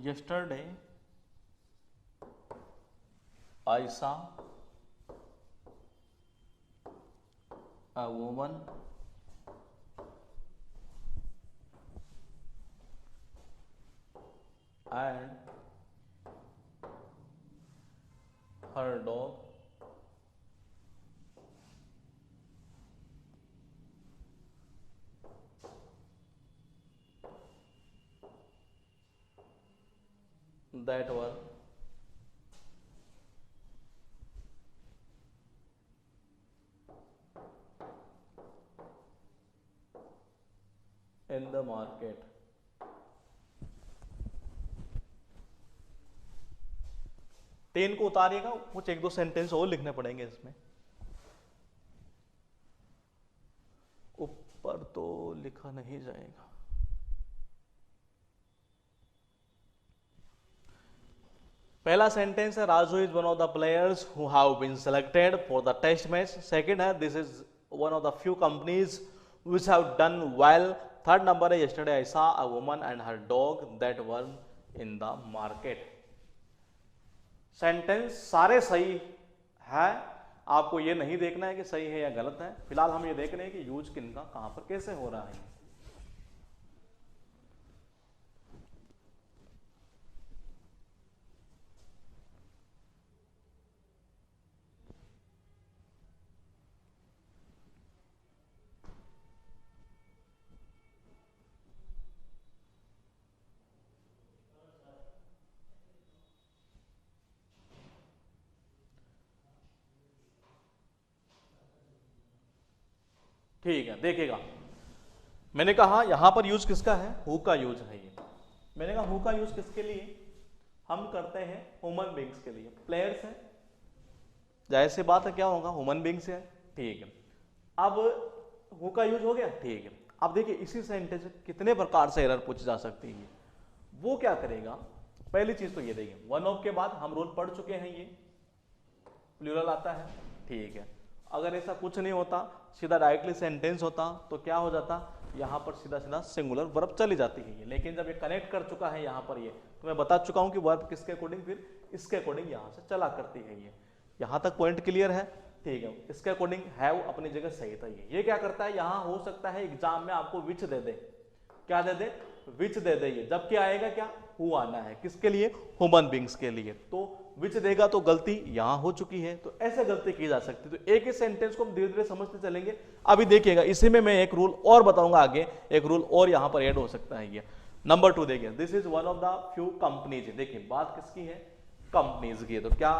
yesterday ऐसा a woman and her dog that were in the market. Ten को उतारिएगा, कुछ एक दो सेंटेंस और लिखने पड़ेंगे इसमें। ऊपर तो लिखा नहीं जाएगा। पहला सेंटेंस है Raju is one of the players who have been selected for the test match. Second है this is one of the few companies which have done well. Third number है yesterday I saw a woman and her dog that were in the market. Sentence सारे सही है, आपको ये नहीं देखना है कि सही है या गलत है, फिलहाल हम ये देख रहे हैं कि यूज किनका कहां पर कैसे हो रहा है। ठीक है, देखिएगा मैंने कहा यहां पर यूज किसका है, हु का यूज है ये। मैंने कहा हु का यूज किसके लिए, हम करते हैं ह्यूमन बींग्स के लिए। प्लेयर्स है, जाहिर सी बात है क्या होगा, ह्यूमन बींग्स है। ठीक है, अब हु का यूज हो गया। ठीक है, अब देखिए इसी सेंटेंस में कितने प्रकार से एरर पूछी जा सकती है। वो क्या करेगा, पहली चीज तो ये देखिए वन ऑफ के बाद हम रूल पढ़ चुके हैं, ये प्लूरल आता है। ठीक है, अगर ऐसा कुछ नहीं होता, सीधा डायरेक्टली सेंटेंस होता तो क्या हो जाता, यहां पर सीधा सीधा सिंगुलर वर्ब चली जाती है। लेकिन जब ये कनेक्ट कर चुका है यहां पर, ये तो मैं बता चुका हूं कि वर्ब किसके अकॉर्डिंग, फिर इसके अकॉर्डिंग यहां से चला करती है ये। यहां तक पॉइंट क्लियर है। ठीक है, इसके अकॉर्डिंग हैव अपनी जगह सही था। ये क्या करता है, यहां हो सकता है एग्जाम में आपको विच दे दे, क्या दे दे, विच दे दे। जबकि आएगा क्या, हु आना है, किसके लिए, ह्यूमन बींग्स के लिए। तो विच देगा तो गलती यहां हो चुकी है। तो ऐसे गलती की जा सकती है। तो एक ही सेंटेंस को हम धीरे धीरे समझते चलेंगे। अभी देखिएगा इसी में मैं एक रूल और बताऊंगा आगे, एक रूल और यहां पर ऐड हो सकता है। ये नंबर 2 देखिए, this is one of the few companies. देखिए बात किसकी है, कंपनीज की है। तो क्या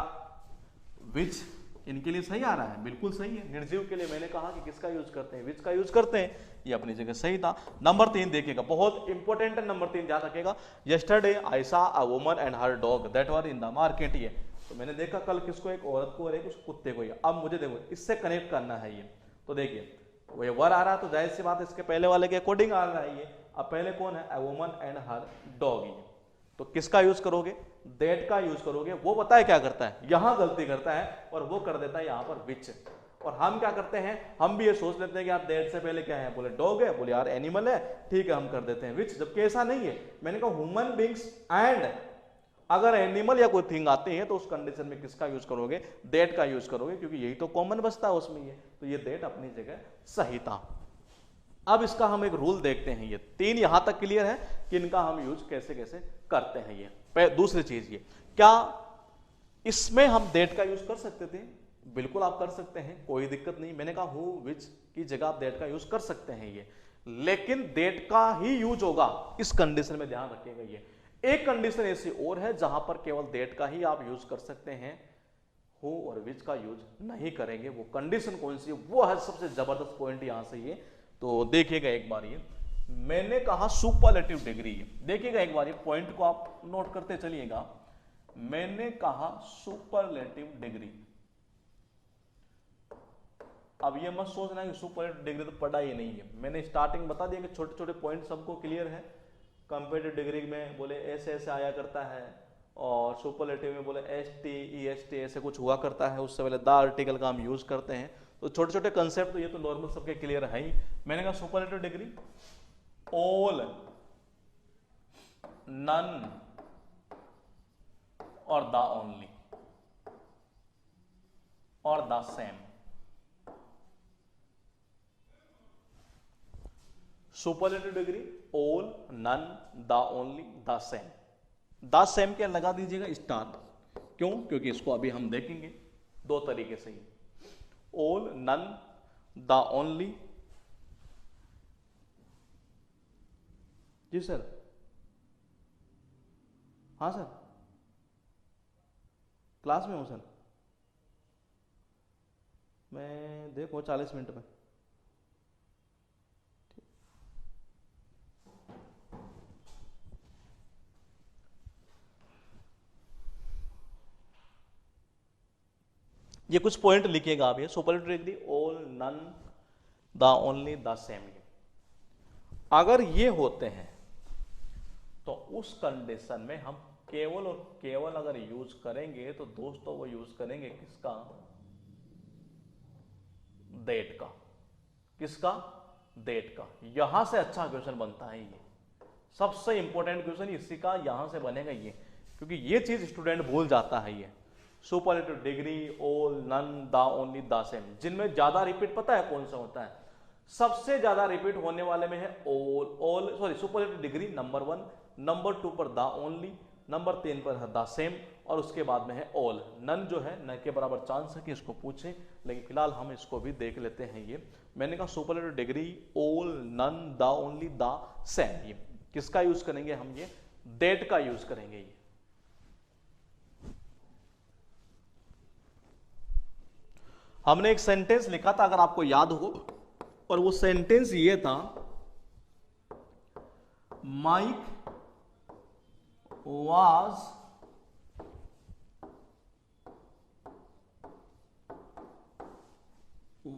विच इनके लिए सही आ रहा है, बिल्कुल सही है। निर्जीव के लिए मैंने कहा कि किसका यूज करते हैं, विच का यूज करते हैं, ये अपनी जगह सही था। नंबर 3 देखिएगा, बहुत इंपॉर्टेंट है नंबर 3, ध्यान रखिएगा। Yesterday I saw a woman and her dog that were in the market. ये तो मैंने देखा कल किसको, एक औरत को और एक उस कुत्ते को। अब मुझे देखो इससे कनेक्ट करना है ये। तो देखिए वो वर आ रहा है तो जाहिर सी बात इसके पहले वाले के अकॉर्डिंग आ रहा है ये। अब पहले कौन है, अ वुमन एंड हर डॉग। ये तो किसका यूज करोगे, दैट का यूज करोगे। वो पता है क्या करता है, यहां गलती करता है और वो कर देता है यहां पर विच। और हम क्या करते हैं, हम भी ये सोच लेते हैं कि यार दैट से पहले क्या है, बोले डॉग है, बोले यार एनिमल है, ठीक है हम कर देते हैं विच, जबकि ऐसा नहीं है। मैंने कहा ह्यूमन बींग्स एंड अगर एनिमल या कोई थिंग आते हैं तो उस कंडीशन में किसका यूज करोगे, दैट का यूज करोगे, क्योंकि यही तो कॉमन बचता है उसमें। ये तो ये दैट अपनी जगह सही था। अब इसका हम एक रूल देखते हैं। ये 3 यहां तक क्लियर है कि इनका हम यूज कैसे कैसे करते हैं। ये दूसरी चीज, ये क्या इसमें हम दैट का यूज कर सकते थे, बिल्कुल आप कर सकते हैं, कोई दिक्कत नहीं। मैंने कहा हु विच की जगह आप दैट का यूज कर सकते हैं ये, लेकिन दैट का ही यूज होगा इस कंडीशन में, ध्यान रखिएगा। ये एक कंडीशन ऐसी और है जहां पर केवल दैट का ही आप यूज कर सकते हैं, हु और विच का यूज नहीं करेंगे। वो कंडीशन कौन सी है, वो है सबसे जबरदस्त पॉइंट यहां से। ये तो देखिएगा एक बार, ये मैंने कहा सुपरलेटिव डिग्री। देखिएगा एक बार ये पॉइंट को आप नोट करते चलिएगा। मैंने कहा सुपरलेटिव डिग्री। अब ये मत सोचना कि सुपरलेटिव डिग्री तो पढ़ा ही नहीं है। मैंने स्टार्टिंग बता दिया कि छोटे छोटे पॉइंट सबको क्लियर है। कंपेरेटिव डिग्री में बोले ऐसे ऐसे आया करता है, और सुपरलेटिव में बोले ST EST ऐसे कुछ हुआ करता है, उससे पहले द आर्टिकल का हम यूज करते हैं। तो छोटे छोटे कंसेप्ट तो ये तो नॉर्मल सबके क्लियर है ही। मैंने कहा सुपरलेटिव डिग्री ऑल, नन और द ओनली। और the same. Superlative degree all, none, the only, the same. The same क्या लगा दीजिएगा स्टार। क्यों? क्योंकि इसको अभी हम देखेंगे दो तरीके से ही, ऑल, नन, द ओनली। जी सर, हाँ सर, क्लास में हूँ सर, मैं देखो 40 मिनट में। ये कुछ पॉइंट लिखिएगा आप, ये superlative degree all, none, the only, the same. अगर ये होते हैं तो उस कंडीशन में हम केवल और केवल अगर यूज करेंगे तो दोस्तों वो यूज करेंगे किसका? दैट का। किसका? दैट का। यहां से अच्छा क्वेश्चन बनता है ये, सबसे इंपॉर्टेंट क्वेश्चन इसी का यहां से बनेगा ये, क्योंकि ये चीज स्टूडेंट भूल जाता है। ये superlative degree all, none, the only, the same, जिनमें ज्यादा रिपीट पता है कौन सा होता है? सबसे ज्यादा रिपीट होने वाले में है सुपरलेटिव डिग्री नंबर 1, नंबर 2 पर द ओनली, नंबर 3 पर है द सेम, और उसके बाद में है ऑल। नन जो है न के बराबर चांस है कि इसको पूछे, लेकिन फिलहाल हम इसको भी देख लेते हैं। ये मैंने कहा superlative degree all, none, the only, the same, ये किसका यूज करेंगे हम? ये दैट का यूज करेंगे। ये हमने एक सेंटेंस लिखा था अगर आपको याद हो, और वो सेंटेंस ये था, mic was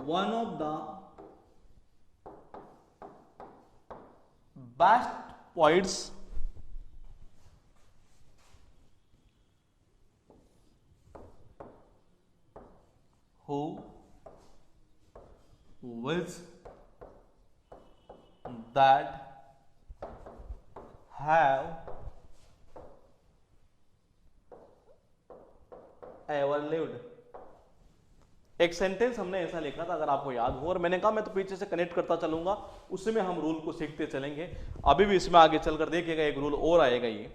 one of the best poets who was that have ever lived. एक सेंटेंस हमने ऐसा लिखा था अगर आपको याद हो, और मैंने कहा मैं तो पीछे से कनेक्ट करता चलूंगा, उसी में हम रूल को सीखते चलेंगे। अभी भी इसमें आगे चलकर देखिएगा एक रूल और आएगा। ये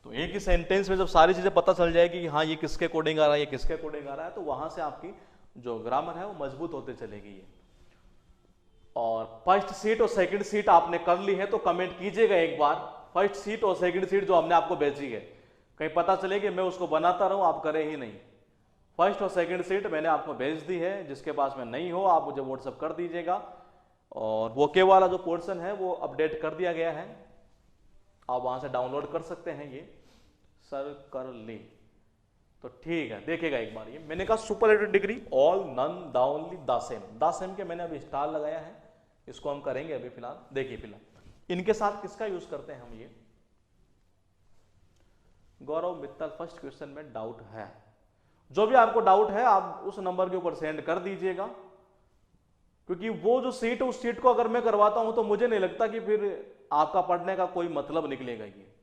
तो एक ही सेंटेंस में जब सारी चीजें पता चल जाएगी कि हाँ ये किसके कोडिंग आ रहा है, ये किसके कोडिंग आ रहा है, तो वहां से आपकी जो ग्रामर है वो मजबूत होते चलेगी। ये और फर्स्ट सीट और सेकंड सीट आपने कर ली है तो कमेंट कीजिएगा एक बार, फर्स्ट सीट और सेकंड सीट जो हमने आपको भेजी है, कहीं पता चले कि मैं उसको बनाता रहूं आप करें ही नहीं। फर्स्ट और सेकंड सीट मैंने आपको भेज दी है, जिसके पास में नहीं हो आप मुझे व्हाट्सअप कर दीजिएगा। और वोके वाला जो पोर्शन है वो अपडेट कर दिया गया है, आप वहां से डाउनलोड कर सकते हैं। ये सर कर ली तो ठीक है, देखिएगा एक बार। ये मैंने कहा superlative degree all, none, the only, the same. The same के मैंने अभी स्टार लगाया है, इसको हम करेंगे अभी फिलहाल। देखिए फिलहाल इनके साथ किसका यूज करते हैं हम? ये गौरव मित्तल, फर्स्ट क्वेश्चन में डाउट है, जो भी आपको डाउट है आप उस नंबर के ऊपर सेंड कर दीजिएगा, क्योंकि वो जो सीट उस सीट को अगर मैं करवाता हूं तो मुझे नहीं लगता कि फिर आपका पढ़ने का कोई मतलब निकलेगा। ये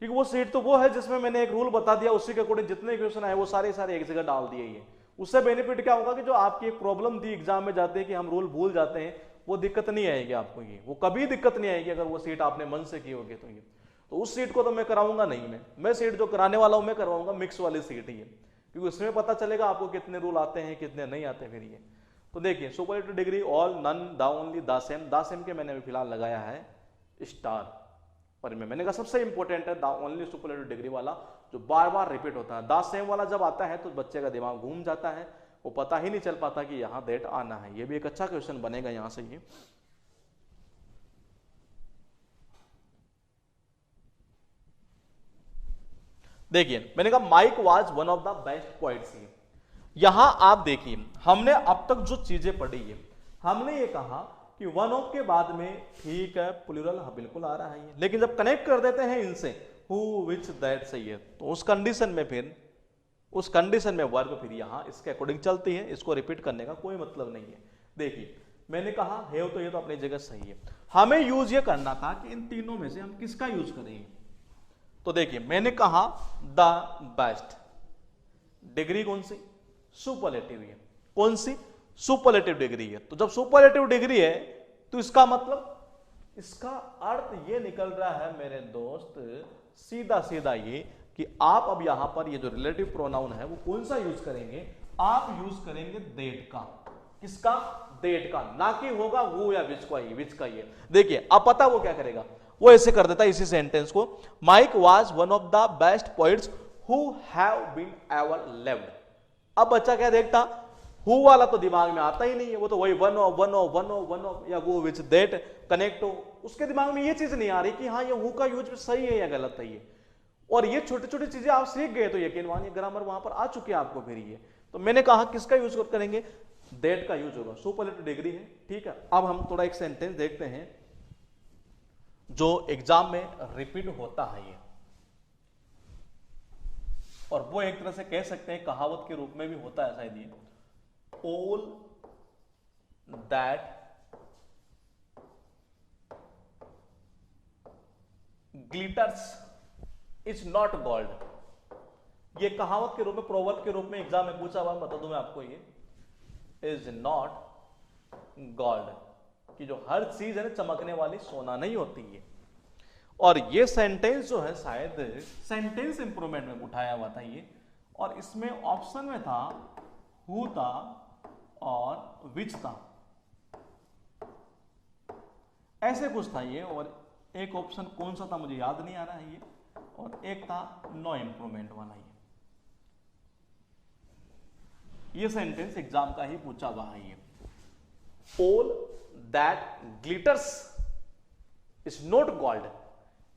क्योंकि वो सीट तो वो है जिसमें मैंने एक रूल बता दिया, उसी के अकॉर्डिंग जितने क्वेश्चन आए वो सारे एक जगह डाल दिए। ये उससे बेनिफिट क्या होगा कि जो आपकी एक प्रॉब्लम थी एग्जाम में जाते हैं कि हम रूल भूल जाते हैं, वो दिक्कत नहीं आएगी आपको। ये वो कभी दिक्कत नहीं आएगी अगर वो सीट आपने मन से की होगी। तो उस सीट को तो मैं कराऊंगा नहीं, मैं सीट जो कराने वाला हूं मैं करवाऊंगा मिक्स वाली सीट ही है, क्योंकि उसमें पता चलेगा आपको कितने रूल आते हैं कितने नहीं आते फिर। ये तो देखिए superlative degree all, none, the only, the same. The same के मैंने अभी फिलहाल लगाया है स्टार, पर मैंने कहा सबसे इंपॉर्टेंट है द ओनली सुपरलेटिव डिग्री वाला, जो बार बार रिपीट होता है। द सेम वाला जब आता है तो बच्चे का दिमाग घूम जाता है, वो पता ही नहीं चल पाता कि यहां दैट आना है। ये भी एक अच्छा क्वेश्चन बनेगा यहां से। ये देखिए मैंने कहा Mike was one of the best poets. यहां आप देखिए हमने अब तक जो चीजें पढ़ी है, हमने ये कहा कि वन ऑफ के बाद में ठीक है प्लूरल बिल्कुल आ रहा है ये, लेकिन जब कनेक्ट कर देते हैं इनसे हु विच दैट सही है, तो उस कंडीशन में वर्ब फिर यहां इसके अकॉर्डिंग चलती है, इसको रिपीट करने का कोई मतलब नहीं है। देखिए मैंने कहा है तो ये तो अपनी जगह सही है, हमें यूज ये करना था कि इन तीनों में से हम किसका यूज करेंगे। तो देखिए मैंने कहा द बेस्ट, डिग्री कौन सी? सुपरलेटिव है। कौन सी? सुपरलेटिव डिग्री है। तो जब सुपरलेटिव डिग्री है तो इसका मतलब, इसका अर्थ ये निकल रहा है मेरे दोस्त, सीधा सीधा ये कि आप अब यहां पर ये जो रिलेटिव प्रोनाउन है वो कौन सा यूज करेंगे? आप यूज करेंगे दैट का। किसका? दैट का, ना कि होगा वो या विच का ये। देखिए अब पता वो क्या करेगा, वो ऐसे कर देता है इसी सेंटेंस को, Mike was one of the best poets who have been ever lived. अब बच्चा क्या देखता, हु वाला तो दिमाग में आता ही नहीं है, वो तो वही वन ऑफ या वो विच दैट कनेक्ट हो, उसके दिमाग में ये चीज नहीं आ रही कि हाँ ये हु का यूज सही है या गलत है ये। और ये छोटी छोटी चीजें आप सीख गए तो यकीन मानिए ग्रामर वहां पर आ चुके हैं आपको फिर ये। तो मैंने कहा किसका यूज करेंगे? दैट का यूज होगा, सुपरलेटिव डिग्री है, ठीक है। अब हम थोड़ा एक सेंटेंस देखते हैं जो एग्जाम में रिपीट होता है ये, और वो एक तरह से कह सकते हैं कहावत के रूप में भी होता है शायद ये, all that glitters is not gold. ये कहावत के रूप में, प्रोवर्ब के रूप में एग्जाम में पूछा हुआ, बता दूं मैं आपको, ये इज नॉट गोल्ड, कि जो हर चीज है ना चमकने वाली सोना नहीं होती है। और ये सेंटेंस जो है शायद सेंटेंस इंप्रूवमेंट में उठाया हुआ था ये, और इसमें ऑप्शन में था हु था और विच था, ऐसे कुछ था ये। और एक ऑप्शन कौन सा था मुझे याद नहीं आ रहा है ये, और एक था नो इंप्रूवमेंट वाला ये सेंटेंस एग्जाम का ही पूछा हुआ है ये, all that glitters is not gold.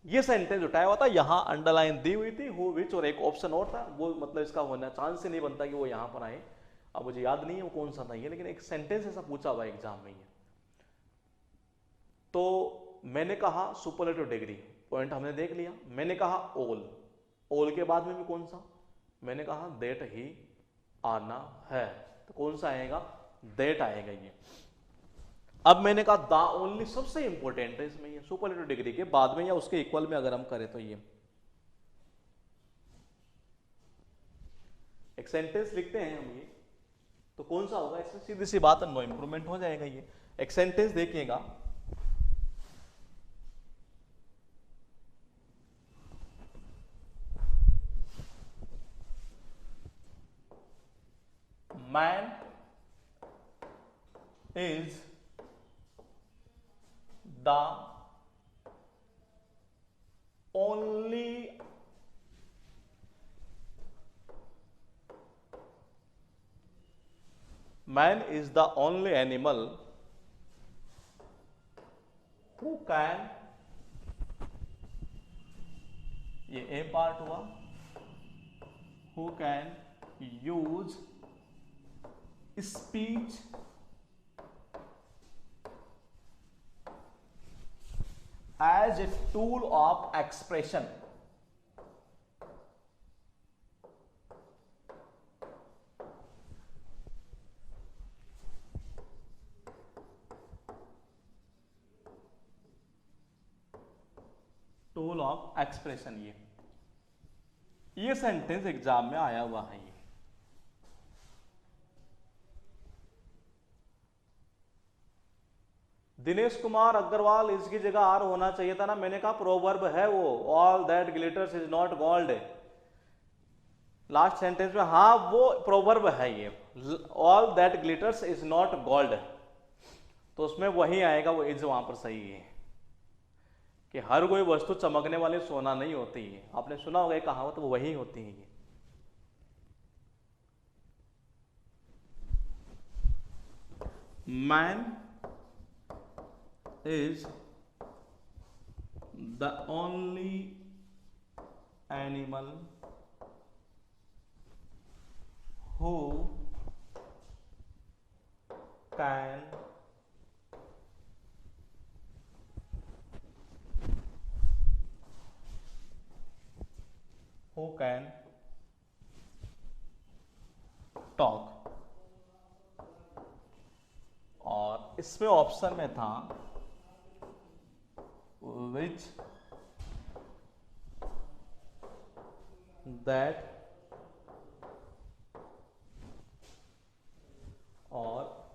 ये सेंटेंस उठाया हुआ था, यहां अंडरलाइन दी हुई थी हु विच, और एक ऑप्शन और था, वो मतलब इसका होना चांस ही नहीं बनता कि वो यहां पर आए। अब मुझे याद नहीं है वो कौन सा था ये, लेकिन एक सेंटेंस ऐसा पूछा हुआ एग्जाम में ये। तो मैंने कहा सुपरलेटिव डिग्री, पॉइंट हमने देख लिया। मैंने कहा ऑल, ऑल के बाद में भी कौन सा? मैंने कहा दैट ही आना है, तो कौन सा आएगा? दैट आएगा ये। अब मैंने कहा द ओनली सबसे इंपॉर्टेंट है इसमें, ये सुपरलेटिव डिग्री के बाद में या उसके इक्वल में अगर हम करें तो ये एक सेंटेंस लिखते हैं हम ये, तो कौन सा होगा इसमें? सीधी सी बात है, नो इंप्रूवमेंट हो जाएगा ये। एक सेंटेंस देखिएगा, man is the only animal who can, ये ए पार्ट हुआ, who can use speech as a tool of expression। Tool of expression, ये सेंटेंस एग्जाम में आया हुआ है ये। दिनेश कुमार अग्रवाल, इसकी जगह आर होना चाहिए था ना। मैंने कहा प्रोवर्ब है वो, all that glitters is not gold, last sentence में। हाँ वो प्रोवर्ब है ये, all that glitters is not gold, तो उसमें वही आएगा, वो इज वहां पर सही है कि हर कोई वस्तु चमकने वाली सोना नहीं होती है। आपने सुना होगा एक कहावत, वो वही होती है ये। Man is the only animal who can talk। और इसमें ऑप्शन में था which that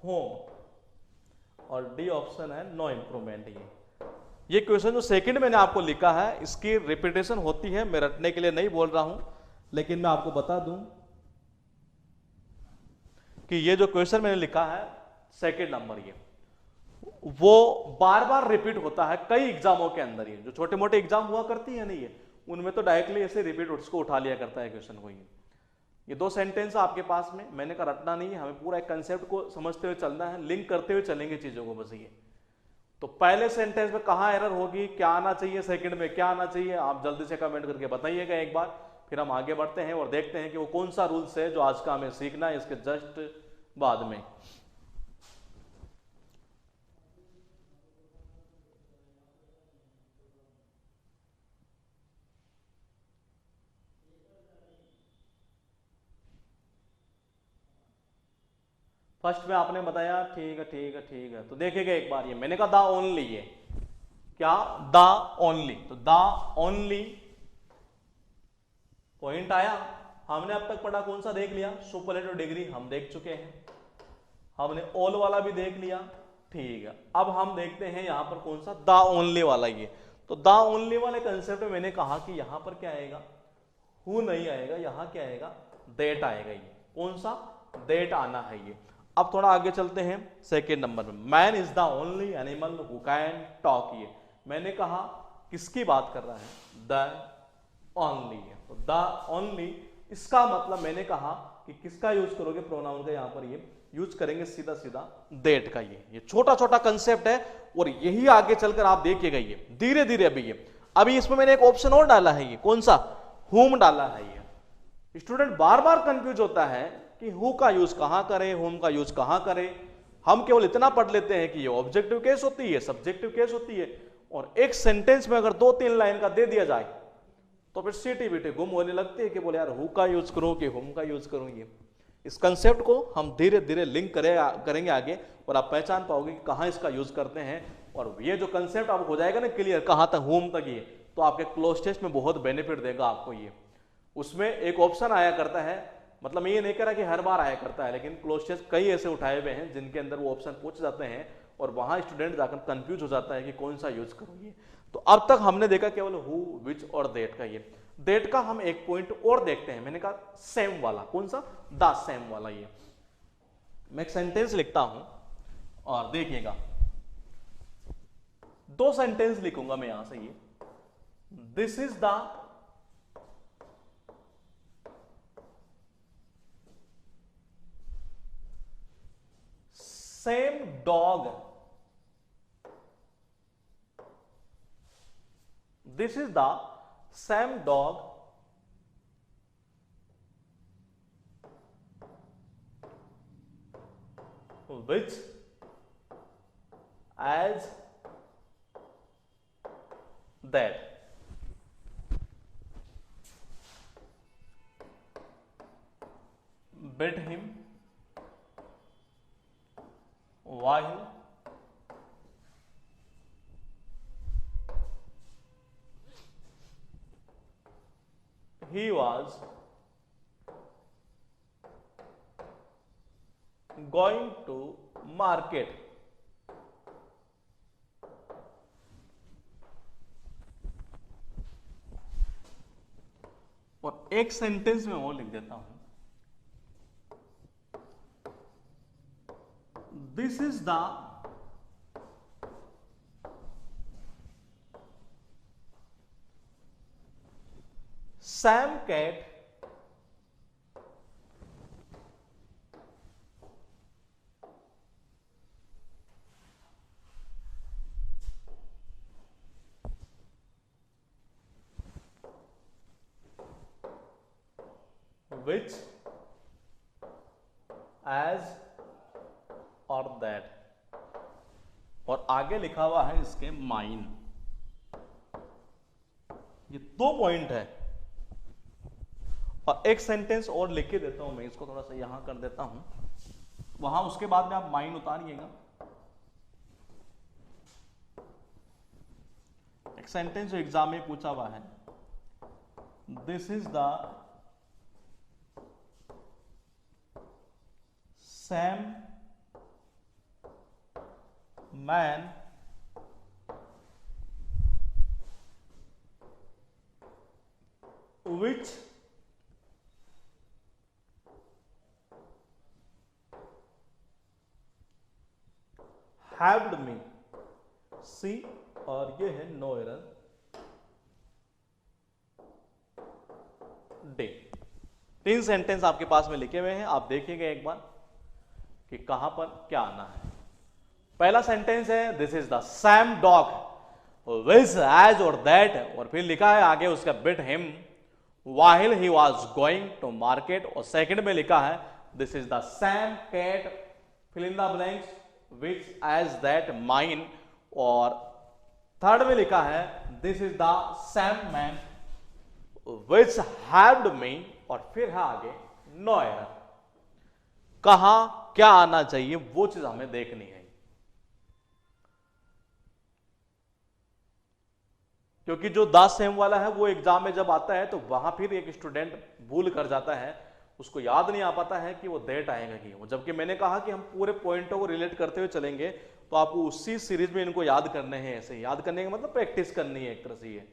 होम, और डी ऑप्शन है नो इंप्रूवमेंट। ये क्वेश्चन जो सेकंड मैंने आपको लिखा है इसकी रिपीटेशन होती है, मैं रटने के लिए नहीं बोल रहा हूं, लेकिन मैं आपको बता दूं कि ये जो क्वेश्चन मैंने लिखा है सेकंड नंबर, ये वो बार बार रिपीट होता है कई एग्जामों के अंदर। ये जो छोटे मोटे एग्जाम हुआ करती है नहीं, ये उनमें तो डायरेक्टली ऐसे रिपीट उसको उठा लिया करता है क्वेश्चन को। ये दो सेंटेंस आपके पास में, मैंने कहा रटना नहीं है, हमें पूरा एक कंसेप्ट को समझते हुए चलना है, लिंक करते हुए चलेंगे चीजों को बस। ये तो पहले सेंटेंस में कहां एरर होगी, क्या आना चाहिए, सेकंड में क्या आना चाहिए, आप जल्दी से कमेंट करके बताइएगा एक बार, फिर हम आगे बढ़ते हैं और देखते हैं कि वो कौन सा रूल्स है जो आज का हमें सीखना है इसके जस्ट बाद में। फर्स्ट में आपने बताया ठीक है ठीक है ठीक है, तो देखिएगा एक बार, ये मैंने कहा द ओनली, ये क्या द ओनली, तो द ओनली पॉइंट आया। हमने अब तक पढ़ा कौन सा देख लिया, सुपरलेटिव डिग्री हम देख चुके हैं, हमने ऑल वाला भी देख लिया, ठीक है। अब हम देखते हैं यहां पर कौन सा द ओनली वाला, ये तो द ओनली वाले कंसेप्ट में मैंने कहा कि यहां पर क्या आएगा, हु नहीं आएगा, यहां क्या आएगा, दैट आएगा। ये कौन सा, दैट आना है ये। अब थोड़ा आगे चलते हैं सेकेंड नंबर में, man is the only animal who can talk. ये मैंने कहा किसकी बात कर रहा है, द ओनली है, तो द ओनली, इसका मतलब मैंने कहा कि किसका यूज करोगे, प्रोनाउन का, यहां पर ये यूज करेंगे सीधा सीधा दैट का। ये छोटा छोटा कंसेप्ट है और यही आगे चलकर आप देखिएगा ये धीरे धीरे। अभी इसमें मैंने एक ऑप्शन और डाला है, ये कौन सा, हुम डाला है। ये स्टूडेंट बार बार कंफ्यूज होता है कि हु का यूज कहां करें, होम का यूज कहां करें। हम केवल इतना पढ़ लेते हैं कि ये ऑब्जेक्टिव केस होती है, सब्जेक्टिव केस होती है, और एक सेंटेंस में अगर 2-3 लाइन का दे दिया जाए तो फिर सीटी बीटी गुम होने लगती है कि बोले यार हु का यूज करूं कि होम का यूज करूं। ये इस कंसेप्ट को हम धीरे धीरे लिंक करेंगे आगे, और आप पहचान पाओगे कि कहां इसका यूज करते हैं। और ये जो कंसेप्ट अब हो जाएगा ना क्लियर कहां तक, होम तक, ये तो आपके क्लोज टेस्ट में बहुत बेनिफिट देगा आपको। ये उसमें एक ऑप्शन आया करता है, मतलब ये नहीं कह रहा कि हर बार आया करता है, लेकिन क्लोज टेस्ट कई ऐसे उठाए हुए हैं जिनके अंदर वो ऑप्शन पूछ जाते हैं और वहां स्टूडेंट जाकर कंफ्यूज हो जाता है कि कौन सा यूज करूं। ये तो अब तक हमने देखा केवल हु, विच और दैट का। ये दैट का हम एक पॉइंट और देखते हैं, मैंने कहा सेम वाला, कौन सा, द सेम वाला। ये मैं एक सेंटेंस लिखता हूं और देखिएगा, 2 सेंटेंस लिखूंगा मैं यहां से। ये this is the same dog, this is the same dog which as that bit him while he was going to market। और एक सेंटेंस में वो लिख देता हूं, this is the same cat which as or that, और आगे लिखा हुआ है इसके माइन। ये 2 पॉइंट है, और एक सेंटेंस और लिख के देता हूं मैं, इसको थोड़ा सा यहां कर देता हूं, वहां उसके बाद में आप माइन उतारिएगा। एक सेंटेंस जो एग्जाम में पूछा हुआ है, this is the same man which helped me see, और ये है नो एरर डे। 3 सेंटेंस आपके पास में लिखे हुए हैं, आप देखिएगा एक बार कि कहां पर क्या आना है। पहला सेंटेंस है this is the same dog which as or that, और फिर लिखा है आगे उसका bit him while he was going to market, और सेकंड में लिखा है this is the same cat fill in the blanks which as that mine, और थर्ड में लिखा है this is the same man which helped me, और फिर है आगे नो एरर। कहां क्या आना चाहिए वो चीज हमें देखनी है, क्योंकि जो द सेम वाला है वो एग्जाम में जब आता है तो वहां फिर एक स्टूडेंट भूल कर जाता है, उसको याद नहीं आ पाता है कि वो दैट आएगा कि वो, जबकि मैंने कहा कि हम पूरे पॉइंटों को रिलेट करते हुए चलेंगे, तो आपको उसी सीरीज में इनको याद करने हैं। ऐसे याद करने का मतलब प्रैक्टिस करनी है एक तरह से। ये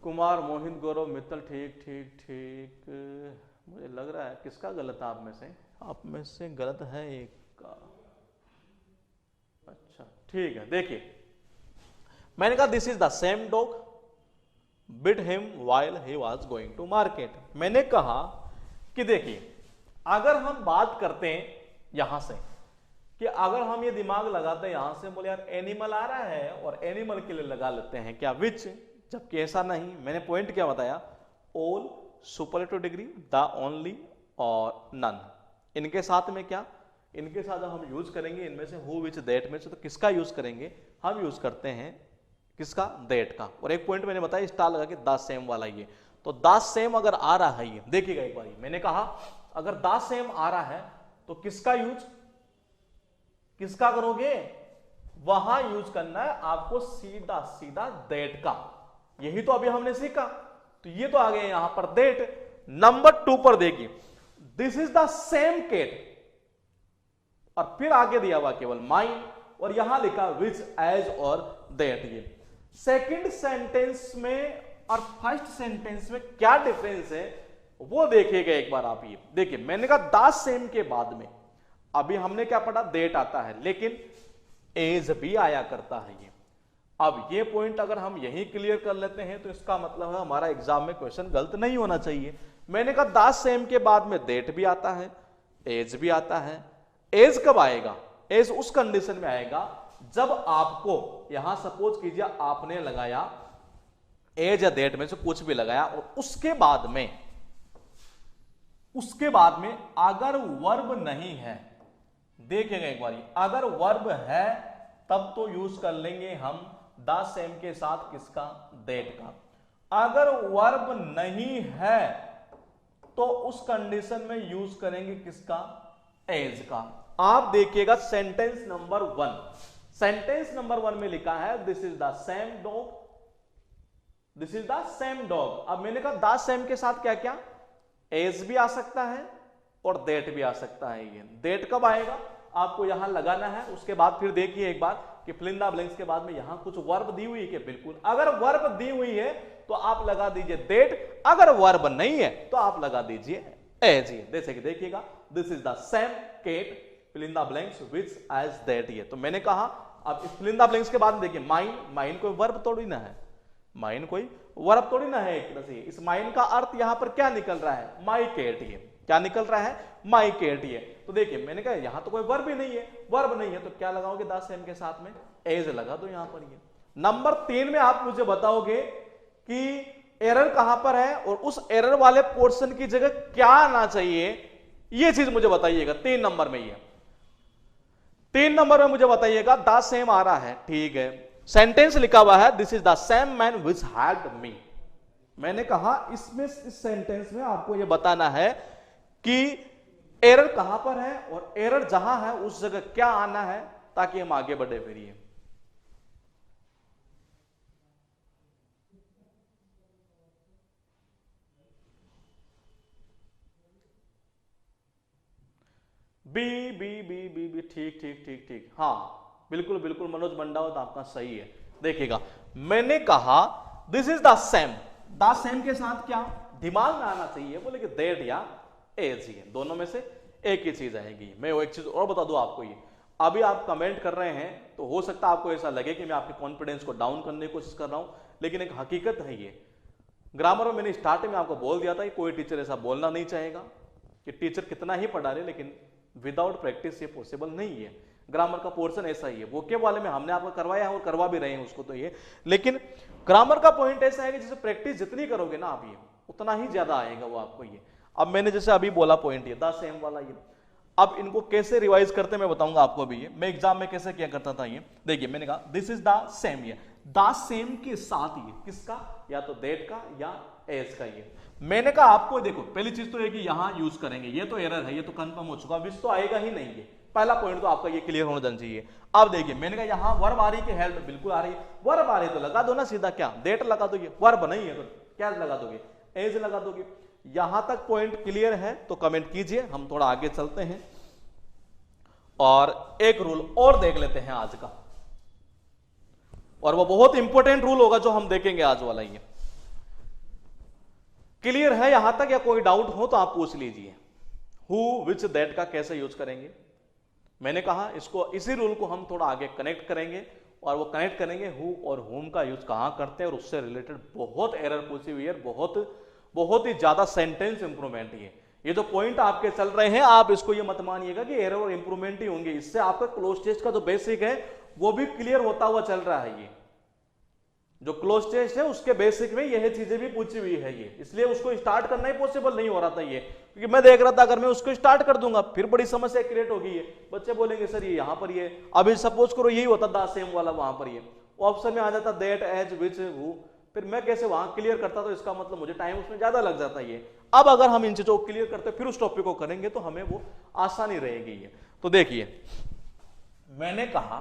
कुमार, मोहित, गौरव, मित्तल, ठीक ठीक ठीक। मुझे लग रहा है किसका गलत है आप में से गलत है एक का। अच्छा ठीक है, देखिए मैंने कहा this is the same dog bit him while he was going to market. मैंने कहा कि देखिए अगर हम बात करते हैं यहां से कि अगर हम ये दिमाग लगाते हैं यहां से, बोले यार एनिमल आ रहा है और एनिमल के लिए लगा लेते हैं क्या विच, जबकि ऐसा नहीं। मैंने पॉइंट क्या बताया, all, superlative degree, the, only और नन। इनके साथ में क्या, इनके साथ हम यूज करेंगे इनमें से हु, विच, दैट में से, तो किसका यूज करेंगे हम, यूज करते हैं किसका, दैट का। और एक पॉइंट मैंने बताया स्टार लगा के द सेम वाला, ये तो द सेम अगर आ रहा है, ये देखिएगा एक बार, मैंने कहा अगर द सेम आ रहा है तो किसका यूज, किसका करोगे, वहां यूज करना है आपको सीधा सीधा दैट का। यही तो अभी हमने सीखा, तो ये तो आ गया यहां पर दैट। नंबर 2 पर देखिए this is the same cat, और फिर आगे दिया हुआ केवल माइन, और यहां लिखा विच, एज और दैट। ये सेकंड सेंटेंस में और फर्स्ट सेंटेंस में क्या डिफरेंस है वो देखिएगा एक बार आप। ये देखिए मैंने कहा द सेम के बाद में अभी हमने क्या पढ़ा, दैट आता है, लेकिन एज भी आया करता है ये। अब ये पॉइंट अगर हम यही क्लियर कर लेते हैं तो इसका मतलब है हमारा एग्जाम में क्वेश्चन गलत नहीं होना चाहिए। मैंने कहा द सेम के बाद में दैट भी आता है, एज भी आता है। एज कब आएगा, एज उस कंडीशन में आएगा जब आपको यहां सपोज कीजिए आपने लगाया एज या दैट में से कुछ भी लगाया, और उसके बाद में अगर वर्ब नहीं है, देखिएगा एक बार, अगर वर्ब है तब तो यूज कर लेंगे हम द सेम के साथ किसका, दैट का। अगर वर्ब नहीं है तो उस कंडीशन में यूज करेंगे किसका, एज का। आप देखिएगा सेंटेंस नंबर 1, सेंटेंस नंबर 1 में लिखा है this is the same dog, this is the same dog. अब मैंने कहा द सेम के साथ क्या क्या, एज भी आ सकता है और दैट भी आ सकता है। ये दैट कब आएगा आपको यहां लगाना है, उसके बाद फिर देखिए एक बार कि फिल इन द ब्लैंक्स के बाद में यहां कुछ वर्ब दी हुई है कि, बिल्कुल अगर वर्ब दी हुई है तो आप लगा दीजिए दैट, अगर वर्ब नहीं है तो आप लगा दीजिए एज। जैसे कि देखिएगा this is the same cat fill in the blanks which as that. ये तो मैंने कहा अब फिल इन द ब्लैंक्स के बाद में देखिए माइन, माइन कोई वर्ब थोड़ी ना है, माइन कोई वर्ब थोड़ी ना है एक तरह से। इस माइन का अर्थ यहां पर क्या निकल रहा है, माई कैट। ये क्या निकल रहा है, माई कैट। ये तो देखिए मैंने कहा यहां तो कोई वर्ब ही नहीं है, वर्ब नहीं है तो क्या लगाओगे द सेम के साथ में, एज लगा दो यहां पर। ये नंबर 3 में आप मुझे बताओगे कि एरर कहां पर है और उस एरर वाले पोर्शन की जगह क्या आना चाहिए, ये चीज मुझे बताइएगा। 3 नंबर में, ये 3 नंबर में मुझे बताइएगा द सेम आ रहा है, ठीक है, सेंटेंस लिखा हुआ है this is the same man which helped मी। मैंने कहा इसमें इस सेंटेंस में आपको यह बताना है कि एरर कहां पर है और एरर जहां है उस जगह क्या आना है ताकि हम आगे बढ़े। फिर ये B B B B B ठीक ठीक ठीक ठीक, हाँ बिल्कुल बिल्कुल मनोज मंडावत आपका सही है। देखिएगा मैंने कहा this is the same, the same के साथ क्या दिमाग में आना चाहिए, बोले कि दैट या एज ही है, दोनों में से एक ही चीज आएगी। मैं वो एक चीज और बता दूं आपको, ये अभी आप कमेंट कर रहे हैं तो हो सकता है आपको ऐसा लगे कि मैं आपके कॉन्फिडेंस को डाउन करने की कोशिश कर रहा हूं, लेकिन एक हकीकत है ये। ग्रामर में मैंने स्टार्टिंग में आपको बोल दिया था कि कोई टीचर ऐसा बोलना नहीं चाहेगा कि टीचर कितना ही पढ़ा रहे लेकिन विदाउट प्रैक्टिस ये पॉसिबल नहीं है। ग्रामर का पोर्शन ऐसा ही है, वोकेब वाले में हमने आपको करवाया है और करवा भी रहे हैं उसको तो ये, लेकिन ग्रामर का पॉइंट ऐसा है कि जैसे प्रैक्टिस जितनी करोगे ना आप ये उतना ही ज्यादा आएगा वो आपको ये। अब मैंने जैसे अभी बोला पॉइंट ये द सेम वाला ये, अब इनको कैसे रिवाइज करते मैं बताऊंगा आपको भी। ये मैं एग्जाम में कैसे किया करता था ये देखिए, मैंने कहा दिस इज द सेम, ये द सेम के साथ ये किसका, या तो दैट का या एज का। ये मैंने कहा आपको देखो पहली चीज तो है कि यहां यूज करेंगे, ये तो एरर है, ये तो कंफर्म हो चुका, विच तो आएगा ही नहीं है, पहला पॉइंट तो आपका ये क्लियर होना जाना चाहिए। अब देखिए मैंने कहा यहां वर्ब आ रही है कि हेल्प, बिल्कुल आ रही है, वर्ब आ रही है तो लगा दो ना सीधा, क्या दैट लगा दोगे, वर्ब नहीं है तो क्या लगा दोगे, एज लगा दोगे। यहां तक पॉइंट क्लियर है तो कमेंट कीजिए, हम थोड़ा आगे चलते हैं और एक रूल और देख लेते हैं आज का, और वो बहुत इंपॉर्टेंट रूल होगा जो हम देखेंगे आज वाला। ये क्लियर है यहां तक या कोई डाउट हो तो आप पूछ लीजिए। हु विच दैट का कैसे यूज करेंगे, मैंने कहा इसको इसी रूल को हम थोड़ा आगे कनेक्ट करेंगे, और वो कनेक्ट करेंगे हु और होम का यूज कहां करते हैं, और उससे रिलेटेड बहुत एरर पूछी हुई है, बहुत ही ज्यादा सेंटेंस इंप्रूवमेंट। ये जो पॉइंट आपके चल रहे हैं आप इसको ये मत मानिएगा कि एरर और इंप्रूवमेंट ही होंगे, इससे आपका क्लोज टेस्ट का जो बेसिक है वो भी क्लियर होता हुआ चल रहा है। ये जो क्लोज टेस्ट है उसके बेसिक में यह चीजें भी पूछी हुई है ये, इसलिए उसको स्टार्ट करना ही पॉसिबल नहीं हो रहा था ये, क्योंकि मैं देख रहा था अगर मैं उसको स्टार्ट कर दूंगा फिर बड़ी समस्या क्रिएट होगी। ये बच्चे बोलेंगे सर ये यहां पर ये, अभी सपोज करो यही होता द सेम वाला, वहां पर ये ऑप्शन में आ जाता दैट एज विच हु, फिर मैं कैसे वहां क्लियर करता, तो इसका मतलब मुझे टाइम उसमें ज्यादा लग जाता है ये। अब अगर हम इन चीजों को क्लियर करते फिर उस टॉपिक को करेंगे तो हमें वो आसानी रहेगी ये। तो देखिए मैंने कहा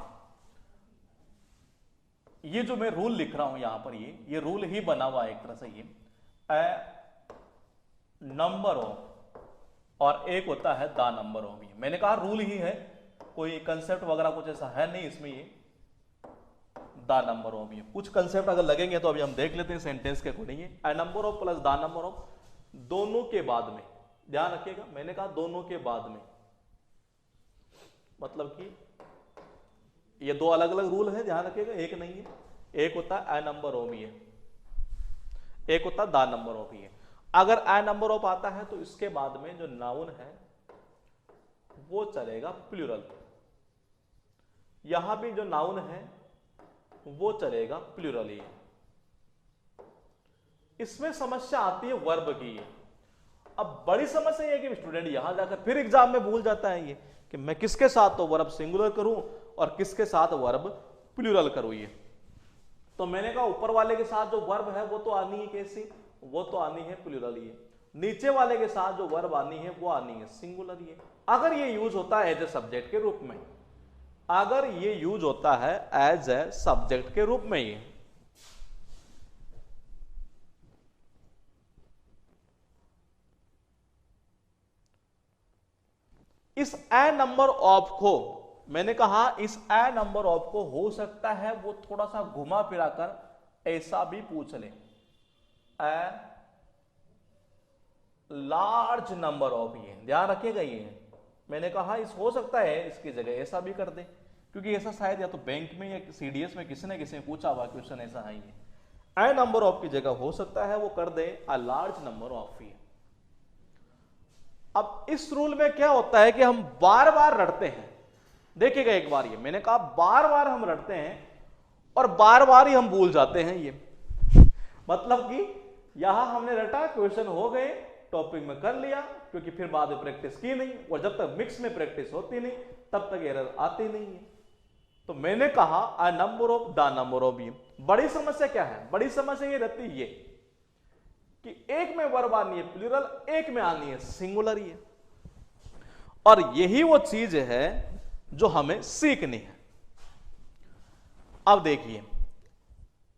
ये जो मैं रूल लिख रहा हूं यहां पर ये रूल ही बना हुआ है एक तरह से, ये नंबर ऑफ और एक होता है द नंबर ऑफ। ये मैंने कहा रूल ही है, कोई कंसेप्ट वगैरह कुछ ऐसा है नहीं इसमें, ये द नंबर ऑफ। ये कुछ कंसेप्ट अगर लगेंगे तो अभी हम देख लेते हैं सेंटेंस के according. A number of plus the number of, दोनों के बाद में, ध्यान रखिएगा मैंने कहा दोनों के बाद में, मतलब कि ये दो अलग अलग रूल है, ध्यान रखिएगा एक नहीं है। एक होता है ए नंबर ऑफ ये, एक होता है द नंबर ऑफ ये। अगर ए नंबर ऑफ आता है तो इसके बाद में जो नाउन है वो चलेगा प्लूरल, यहां भी जो नाउन है वो चलेगा प्लूरल ही। इसमें समस्या आती है वर्ब की। अब बड़ी समस्या ये है कि स्टूडेंट यहां जाकर फिर एग्जाम में भूल जाता है ये कि मैं किसके साथ तो वर्ब सिंगुलर करूं और किसके साथ वर्ब प्लूरल करूं। ये तो मैंने कहा ऊपर वाले के साथ जो वर्ब है वो तो आनी है कैसी, वो तो आनी है प्लूरल। ये नीचे वाले के साथ जो वर्ब आनी है वो आनी है सिंगुलर। ये अगर ये यूज होता है एज ए सब्जेक्ट के रूप में, अगर ये यूज होता है एज ए सब्जेक्ट के रूप में, ये इस ए नंबर ऑफ को, मैंने कहा इस ए नंबर ऑफ को हो सकता है वो थोड़ा सा घुमा फिरा कर ऐसा भी पूछ ले, ए लार्ज नंबर ऑफ। ये ध्यान रखिएगा, ये मैंने कहा इस हो सकता है इसकी जगह ऐसा भी कर दे, क्योंकि ऐसा शायद या तो बैंक में या सीडीएस में किसी ने पूछा हुआ क्वेश्चन ऐसा है। ये ए नंबर ऑफ की जगह हो सकता है वो कर दे अ लार्ज नंबर ऑफ। ये अब इस रूल में क्या होता है कि हम बार बार रटते हैं, देखिएगा एक बार, ये मैंने कहा बार बार हम रटते हैं और बार बार ही हम भूल जाते हैं। ये मतलब कि यहां हमने रटा, क्वेश्चन हो गए, टॉपिक में कर लिया, क्योंकि फिर बाद में प्रैक्टिस की नहीं, और जब तक मिक्स में प्रैक्टिस होती नहीं तब तक एरर आती नहीं है। तो मैंने कहा a number of the number of. ये बड़ी समस्या क्या है, बड़ी समस्या ये रहती है कि एक में वर्ब आनी है प्लूरल, एक में आनी है सिंगुलर। ये और यही वो चीज है जो हमें सीखनी है। अब देखिए,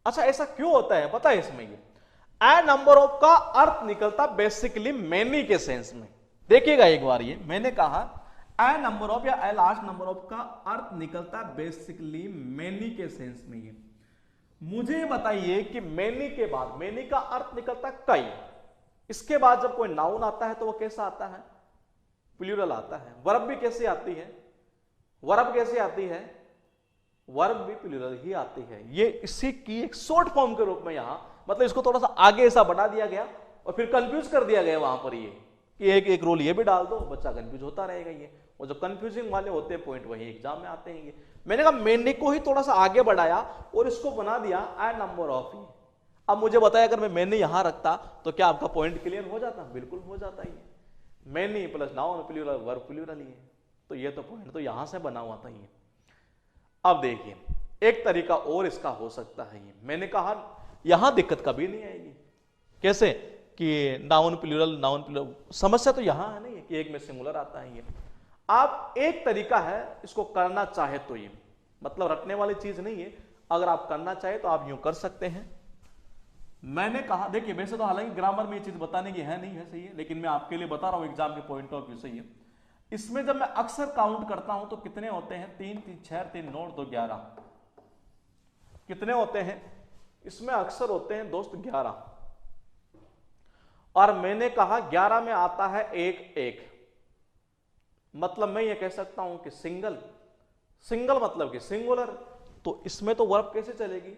अच्छा ऐसा क्यों होता है पता है इसमें? ये ए नंबर ऑफ का अर्थ निकलता बेसिकली मैनी के सेंस में। देखिएगा एक बार, ये मैंने कहा ए नंबर ऑफ या ए लार्ज नंबर ऑफ का अर्थ निकलता बेसिकली मैनी के सेंस में। ये मुझे बताइए कि मैनी के बाद, मैनी का अर्थ निकलता कई, इसके बाद जब कोई नाउन आता है तो वो कैसा आता है? प्लूरल आता है। वर्ब भी कैसे आती है? वर्ब कैसे आती है? वर्ब भी प्लूरल ही आती है। ये इसी की एक शॉर्ट फॉर्म के रूप में यहां, मतलब इसको थोड़ा सा आगे ऐसा बढ़ा दिया गया और फिर कंफ्यूज कर दिया गया वहां पर, ये कि एक एक रूल ये भी डाल दो, बच्चा कंफ्यूज होता रहेगा। ये और जो कंफ्यूजिंग वाले होते हैं पॉइंट वही एग्जाम में आते हैं। ये मैंने कहा मैंने को ही थोड़ा सा आगे बढ़ाया और इसको बना दिया ए नंबर ऑफ। ही अब मुझे बताया अगर मैं मैंने यहां रखता तो क्या आपका पॉइंट क्लियर हो जाता? बिल्कुल हो जाता। ये many plus noun plural verb plural ही है, तो ये तो पॉइंट तो यहां से बना हुआ था। ये अब देखिए एक तरीका और इसका हो सकता है। ये मैंने कहा यहां दिक्कत कभी नहीं आएगी। कैसे? कि नाउन प्लूरल, समस्या तो यहां है नहीं है कि एक में सिंगुलर आता है। ये आप एक तरीका है इसको करना चाहे तो, ये मतलब रटने वाली चीज नहीं है, अगर आप करना चाहे तो आप यूं कर सकते हैं। मैंने कहा देखिए, वैसे तो हालांकि ग्रामर में ये चीज बताने की है नहीं है, सही है, लेकिन मैं आपके लिए बता रहा हूं एग्जाम के पॉइंट ऑफ व्यू से। ये इसमें जब मैं अक्सर काउंट करता हूं तो कितने होते हैं? 3 3 6 3 9 2 11। कितने होते हैं इसमें? अक्सर होते हैं दोस्त 11। और मैंने कहा 11 में आता है एक एक, मतलब मैं ये कह सकता हूं कि सिंगल। सिंगल मतलब कि सिंगुलर, तो इसमें तो वर्ब कैसे चलेगी?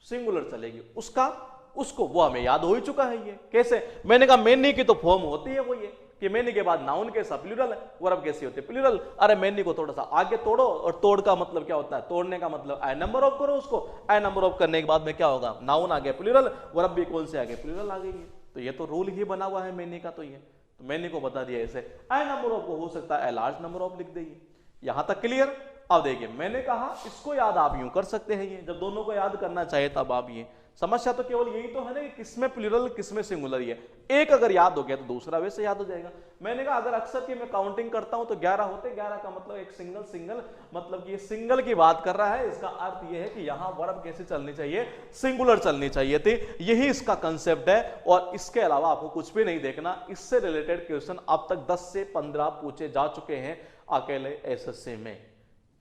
सिंगुलर चलेगी। उसका उसको वो हमें याद हो ही चुका है। ये कैसे? मैंने कहा मैनी की तो फॉर्म होती है वो, ये कि मैनी के बाद नाउन कैसा? प्लूरल है। वर्ब कैसी होती है? प्लूरल। अरे मैनी को थोड़ा सा आगे तोड़ो, और तोड़ का मतलब क्या होता है? तोड़ने का मतलब आई नंबर ऑफ करो उसको। आई नंबर ऑफ करने के बाद में क्या होगा? नाउन आ गया प्लूरल, वर्ब भी कौन से आ गए? प्लूरल आ गई है। तो ये तो रूल ही बना हुआ है मैनी का। तो ये तो मैंने को बता दिया ऐसे। आई नंबर ऑफ को हो सकता है लार्ज नंबर ऑफ लिख देंगे। यहां तक क्लियर? अब देखिए मैंने कहा इसको याद आप यूं कर सकते हैं। ये जब दोनों को याद करना चाहिए तब आप ये, समस्या तो केवल यही तो है ना कि किसमें प्लूरल किसमें सिंगुलर। ये एक अगर याद हो गया तो दूसरा वैसे याद हो जाएगा। मैंने कहा अगर अक्सर की मैं काउंटिंग करता हूं तो 11 होते। 11 का मतलब एक सिंगल, सिंगल मतलब कि ये सिंगल की बात कर रहा है। इसका अर्थ ये है कि यहां वर्ब कैसे चलनी चाहिए? सिंगुलर चलनी चाहिए थी। यही इसका कंसेप्ट है और इसके अलावा आपको कुछ भी नहीं देखना। इससे रिलेटेड क्वेश्चन अब तक 10 से 15 पूछे जा चुके हैं अकेले एसएससी में।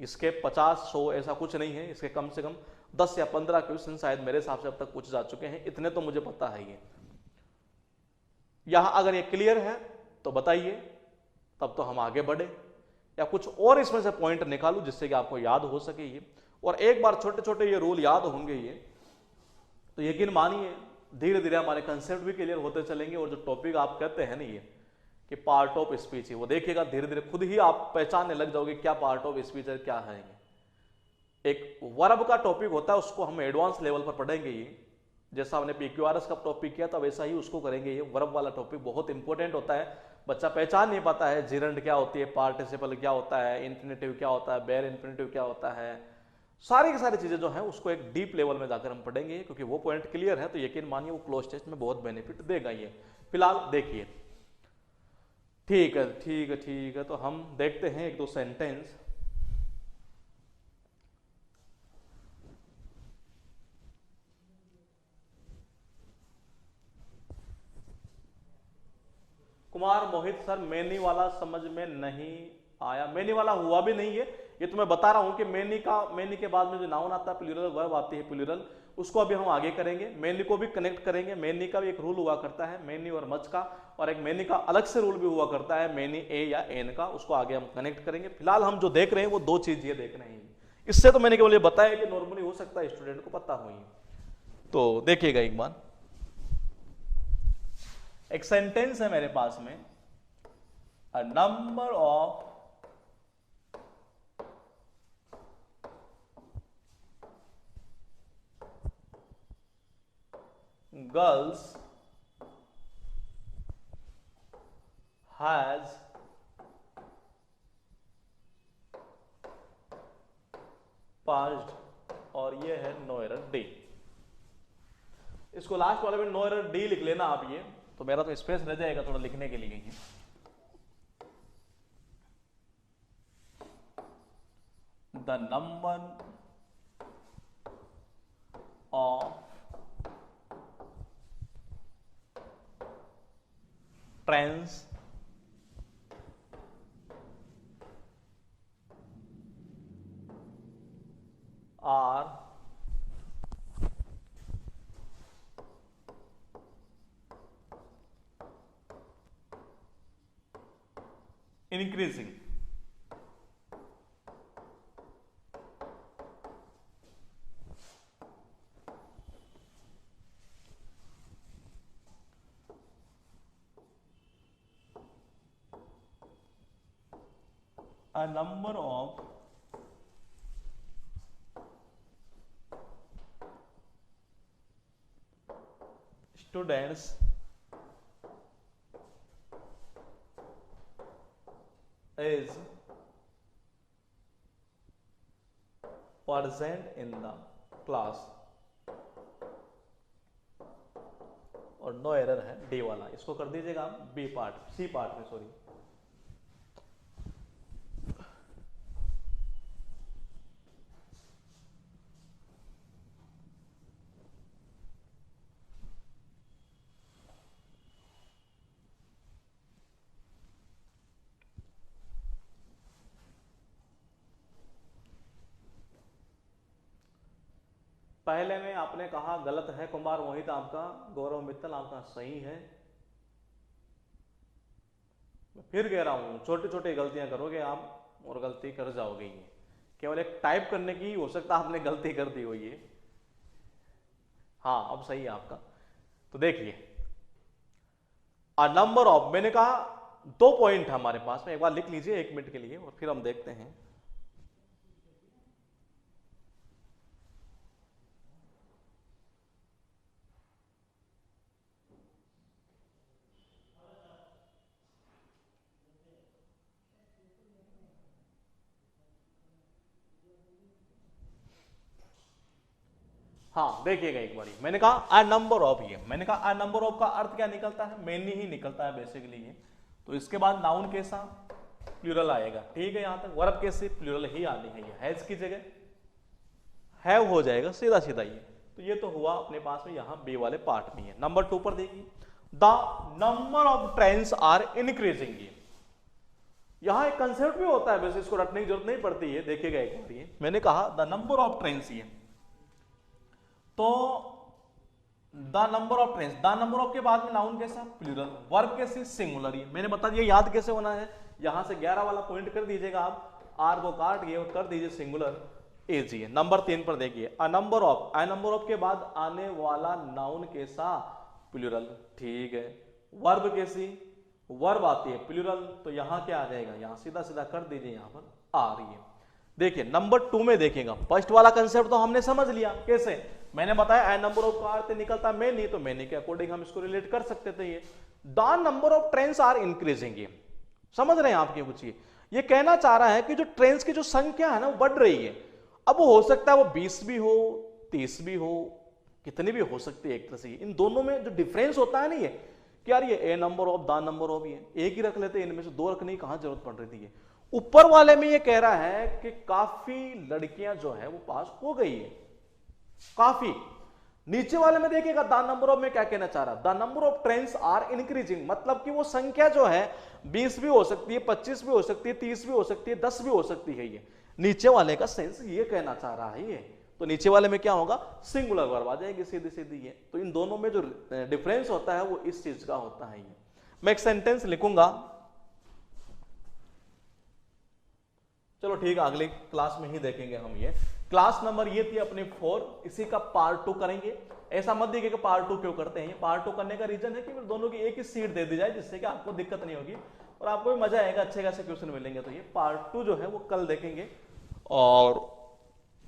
इसके 50-100 ऐसा कुछ नहीं है, इसके कम से कम 10 या 15 क्वेश्चन शायद मेरे हिसाब से अब तक पूछे जा चुके हैं। इतने तो मुझे पता है। ये यहां अगर ये क्लियर है तो बताइए, तब तो हम आगे बढ़े या कुछ और इसमें से पॉइंट निकालूं जिससे कि आपको याद हो सके। ये और एक बार छोटे छोटे ये रूल याद होंगे ये तो यकीन मानिए धीरे धीरे हमारे कंसेप्ट भी क्लियर होते चलेंगे। और जो टॉपिक आप कहते हैं ना ये कि पार्ट ऑफ स्पीच है, वो देखिएगा धीरे धीरे खुद ही आप पहचानने लग जाओगे क्या पार्ट ऑफ स्पीच है, क्या है। एक वर्ब का टॉपिक होता है, उसको हम एडवांस लेवल पर पढ़ेंगे। ये जैसा हमने पीक्यूआरएस का टॉपिक किया था वैसा ही उसको करेंगे। ये वर्ब वाला टॉपिक बहुत इंपॉर्टेंट होता है। बच्चा पहचान नहीं पाता है जिरंड क्या होती है, पार्टिसिपल क्या होता है, इन्फिनेटिव क्या होता है, बेयर इन्फिनेटिव क्या होता है, सारी की सारी चीजें जो है उसको एक डीप लेवल में जाकर हम पढ़ेंगे। क्योंकि वो पॉइंट क्लियर है तो यकीन मानिए वो क्लोज टेस्ट में बहुत बेनिफिट देगा। ये फिलहाल देखिए, ठीक है ठीक है ठीक है, तो हम देखते हैं एक दो सेंटेंस। कुमार मोहित सर मैनी वाला समझ में नहीं आया। मैनी वाला हुआ भी नहीं है, ये तो मैं बता रहा हूं कि मैनी के बाद में जो नाउन आता है प्लूरल, वर्ब आती है प्लूरल, उसको अभी हम आगे करेंगे। मैनी को भी कनेक्ट करेंगे। मैनी का भी एक रूल हुआ करता है, मैनी और मच का, और एक मैनी का अलग से रूल भी हुआ करता है, मैनी ए या एन का, उसको आगे हम कनेक्ट करेंगे। फिलहाल हम जो देख रहे हैं वो दो चीज ये देख रहे हैं। इससे तो मैंने केवल ये बताया कि नॉर्मली हो सकता है स्टूडेंट को पता हो। तो देखिएगा एक बार, एक सेंटेंस है मेरे पास में, a number of girls has passed और ये है नो एरर डी। इसको लास्ट वाले में नो एरर डी लिख लेना आप। ये तो मेरा तो स्पेस रह जाएगा थोड़ा लिखने के लिए। The number of trains are increasing. A number of students is present in the class, और नो एरर है डी वाला, इसको कर दीजिएगा आप बी पार्ट, सी पार्ट में सॉरी। पहले में आपने कहा गलत है, कुमार मोहित आपका, गौरव मित्तल आपका सही है। मैं फिर कह रहा हूं छोटी छोटी गलतियां करोगे आप और गलती कर जाओगे, ये केवल एक टाइप करने की हो सकता है आपने गलती कर दी हो ये। हाँ अब सही है आपका। तो देखिए अ नंबर ऑफ, मैंने कहा 2 पॉइंट हमारे पास में, एक बार लिख लीजिए 1 मिनट के लिए और फिर हम देखते हैं। हाँ देखिएगा एक बारी, मैंने कहा अ नंबर ऑफ, ये मैंने कहा अ नंबर ऑफ का अर्थ क्या निकलता है, मेनी ही निकलता है बेसिकली ये। तो इसके बाद नाउन कैसा प्लूरल आएगा, ठीक है, यहां तक वर्ब कैसे प्लूरल ही आनी है, ये हैज की जगह हैव हो जाएगा सीधा सीधा ये। तो ये तो हुआ अपने पास में, यहां बी वाले पार्ट में है। नंबर 2 पर देखिए the number of trains are increasing, यहां एक कंसेप्ट भी होता है, वैसे इसको रटने की जरूरत नहीं पड़ती है, देखिएगा एक बार ये। मैंने कहा द नंबर ऑफ ट्रेन्स, ये तो the number of trains, the number of के बाद में नाउन कैसा प्लूरल, वर्ब कैसे सिंगुलर, ये मैंने बता दिया, याद कैसे होना है, यहां से 11 वाला पॉइंट कर दीजिएगा आप, आर को काट के और कर दीजिए सिंगुलर एज। ये नंबर 3 पर देखिए a number of, a number of के बाद आने वाला नाउन कैसा प्लूरल, ठीक है। वर्ब कैसी, वर्ब आती है प्लूरल, तो यहां क्या आ जाएगा, यहां सीधा सीधा कर दीजिए, यहां पर आ रही है। देखिए नंबर 2 में देखेगा, फर्स्ट वाला कंसेप्ट तो हमने समझ लिया कैसे, मैंने बताया ए नंबर ऑफ का अर्थ निकलता है मेनी, तो मेनी के अकॉर्डिंग हम इसको रिलेट कर सकते थे। ये the number of trains are increasing, ये समझ रहे हैं आप, कुछ ये कहना चाह रहा है कि जो ट्रेन्स की जो संख्या है ना वो बढ़ रही है। अब वो हो सकता है वो 20 भी हो 30 भी हो, कितनी भी हो सकती है एक तरह से। इन दोनों में जो डिफरेंस होता है ना ये कि यार ये a number of the number of, ये एक ही रख लेते, इनमें से 2 रखने की कहां जरूरत पड़ रही थी। ऊपर वाले में ये कह रहा है कि काफी लड़कियां जो है वो पास हो गई है, काफी। नीचे वाले में देखिएगा द नंबर ऑफ में क्या कहना चाह रहा है, the number of trains are increasing, मतलब कि वो संख्या जो है 20 भी हो सकती है, 25 भी हो सकती है, 30 भी हो सकती है, 10 भी हो सकती है। ये नीचे वाले का सेंस ये कहना चाह रहा है ये। तो नीचे वाले में क्या होगा, सिंगुलर वर्ब आ जाएगी सीधी सीधी ये। तो इन दोनों में जो डिफरेंस होता है वो इस चीज का होता है ये। मैं एक सेंटेंस लिखूंगा, चलो ठीक है अगले क्लास में ही देखेंगे हम ये। क्लास नंबर ये थी अपनी 4, इसी का पार्ट 2 करेंगे। ऐसा मत देखिए कि पार्ट 2 क्यों करते हैं, पार्ट 2 करने का रीजन है कि दोनों की एक ही सीट दे दी जाए, जिससे कि आपको दिक्कत नहीं होगी और आपको भी मजा आएगा, अच्छे खासे क्वेश्चन मिलेंगे। तो ये पार्ट 2 जो है वो कल देखेंगे। और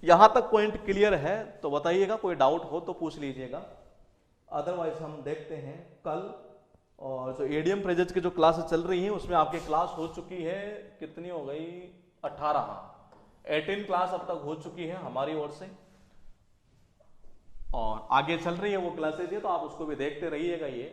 यहां तक पॉइंट क्लियर है तो बताइएगा, कोई डाउट हो तो पूछ लीजिएगा, अदरवाइज हम देखते हैं कल। और जो एडीएम प्रेजेंट की जो क्लासेस चल रही हैं उसमें आपकी क्लास हो चुकी है, कितनी हो गई 18, 18 क्लास अब तक हो चुकी है हमारी ओर से, और आगे चल रही है वो क्लासेज है, तो आप उसको भी देखते रहिएगा ये।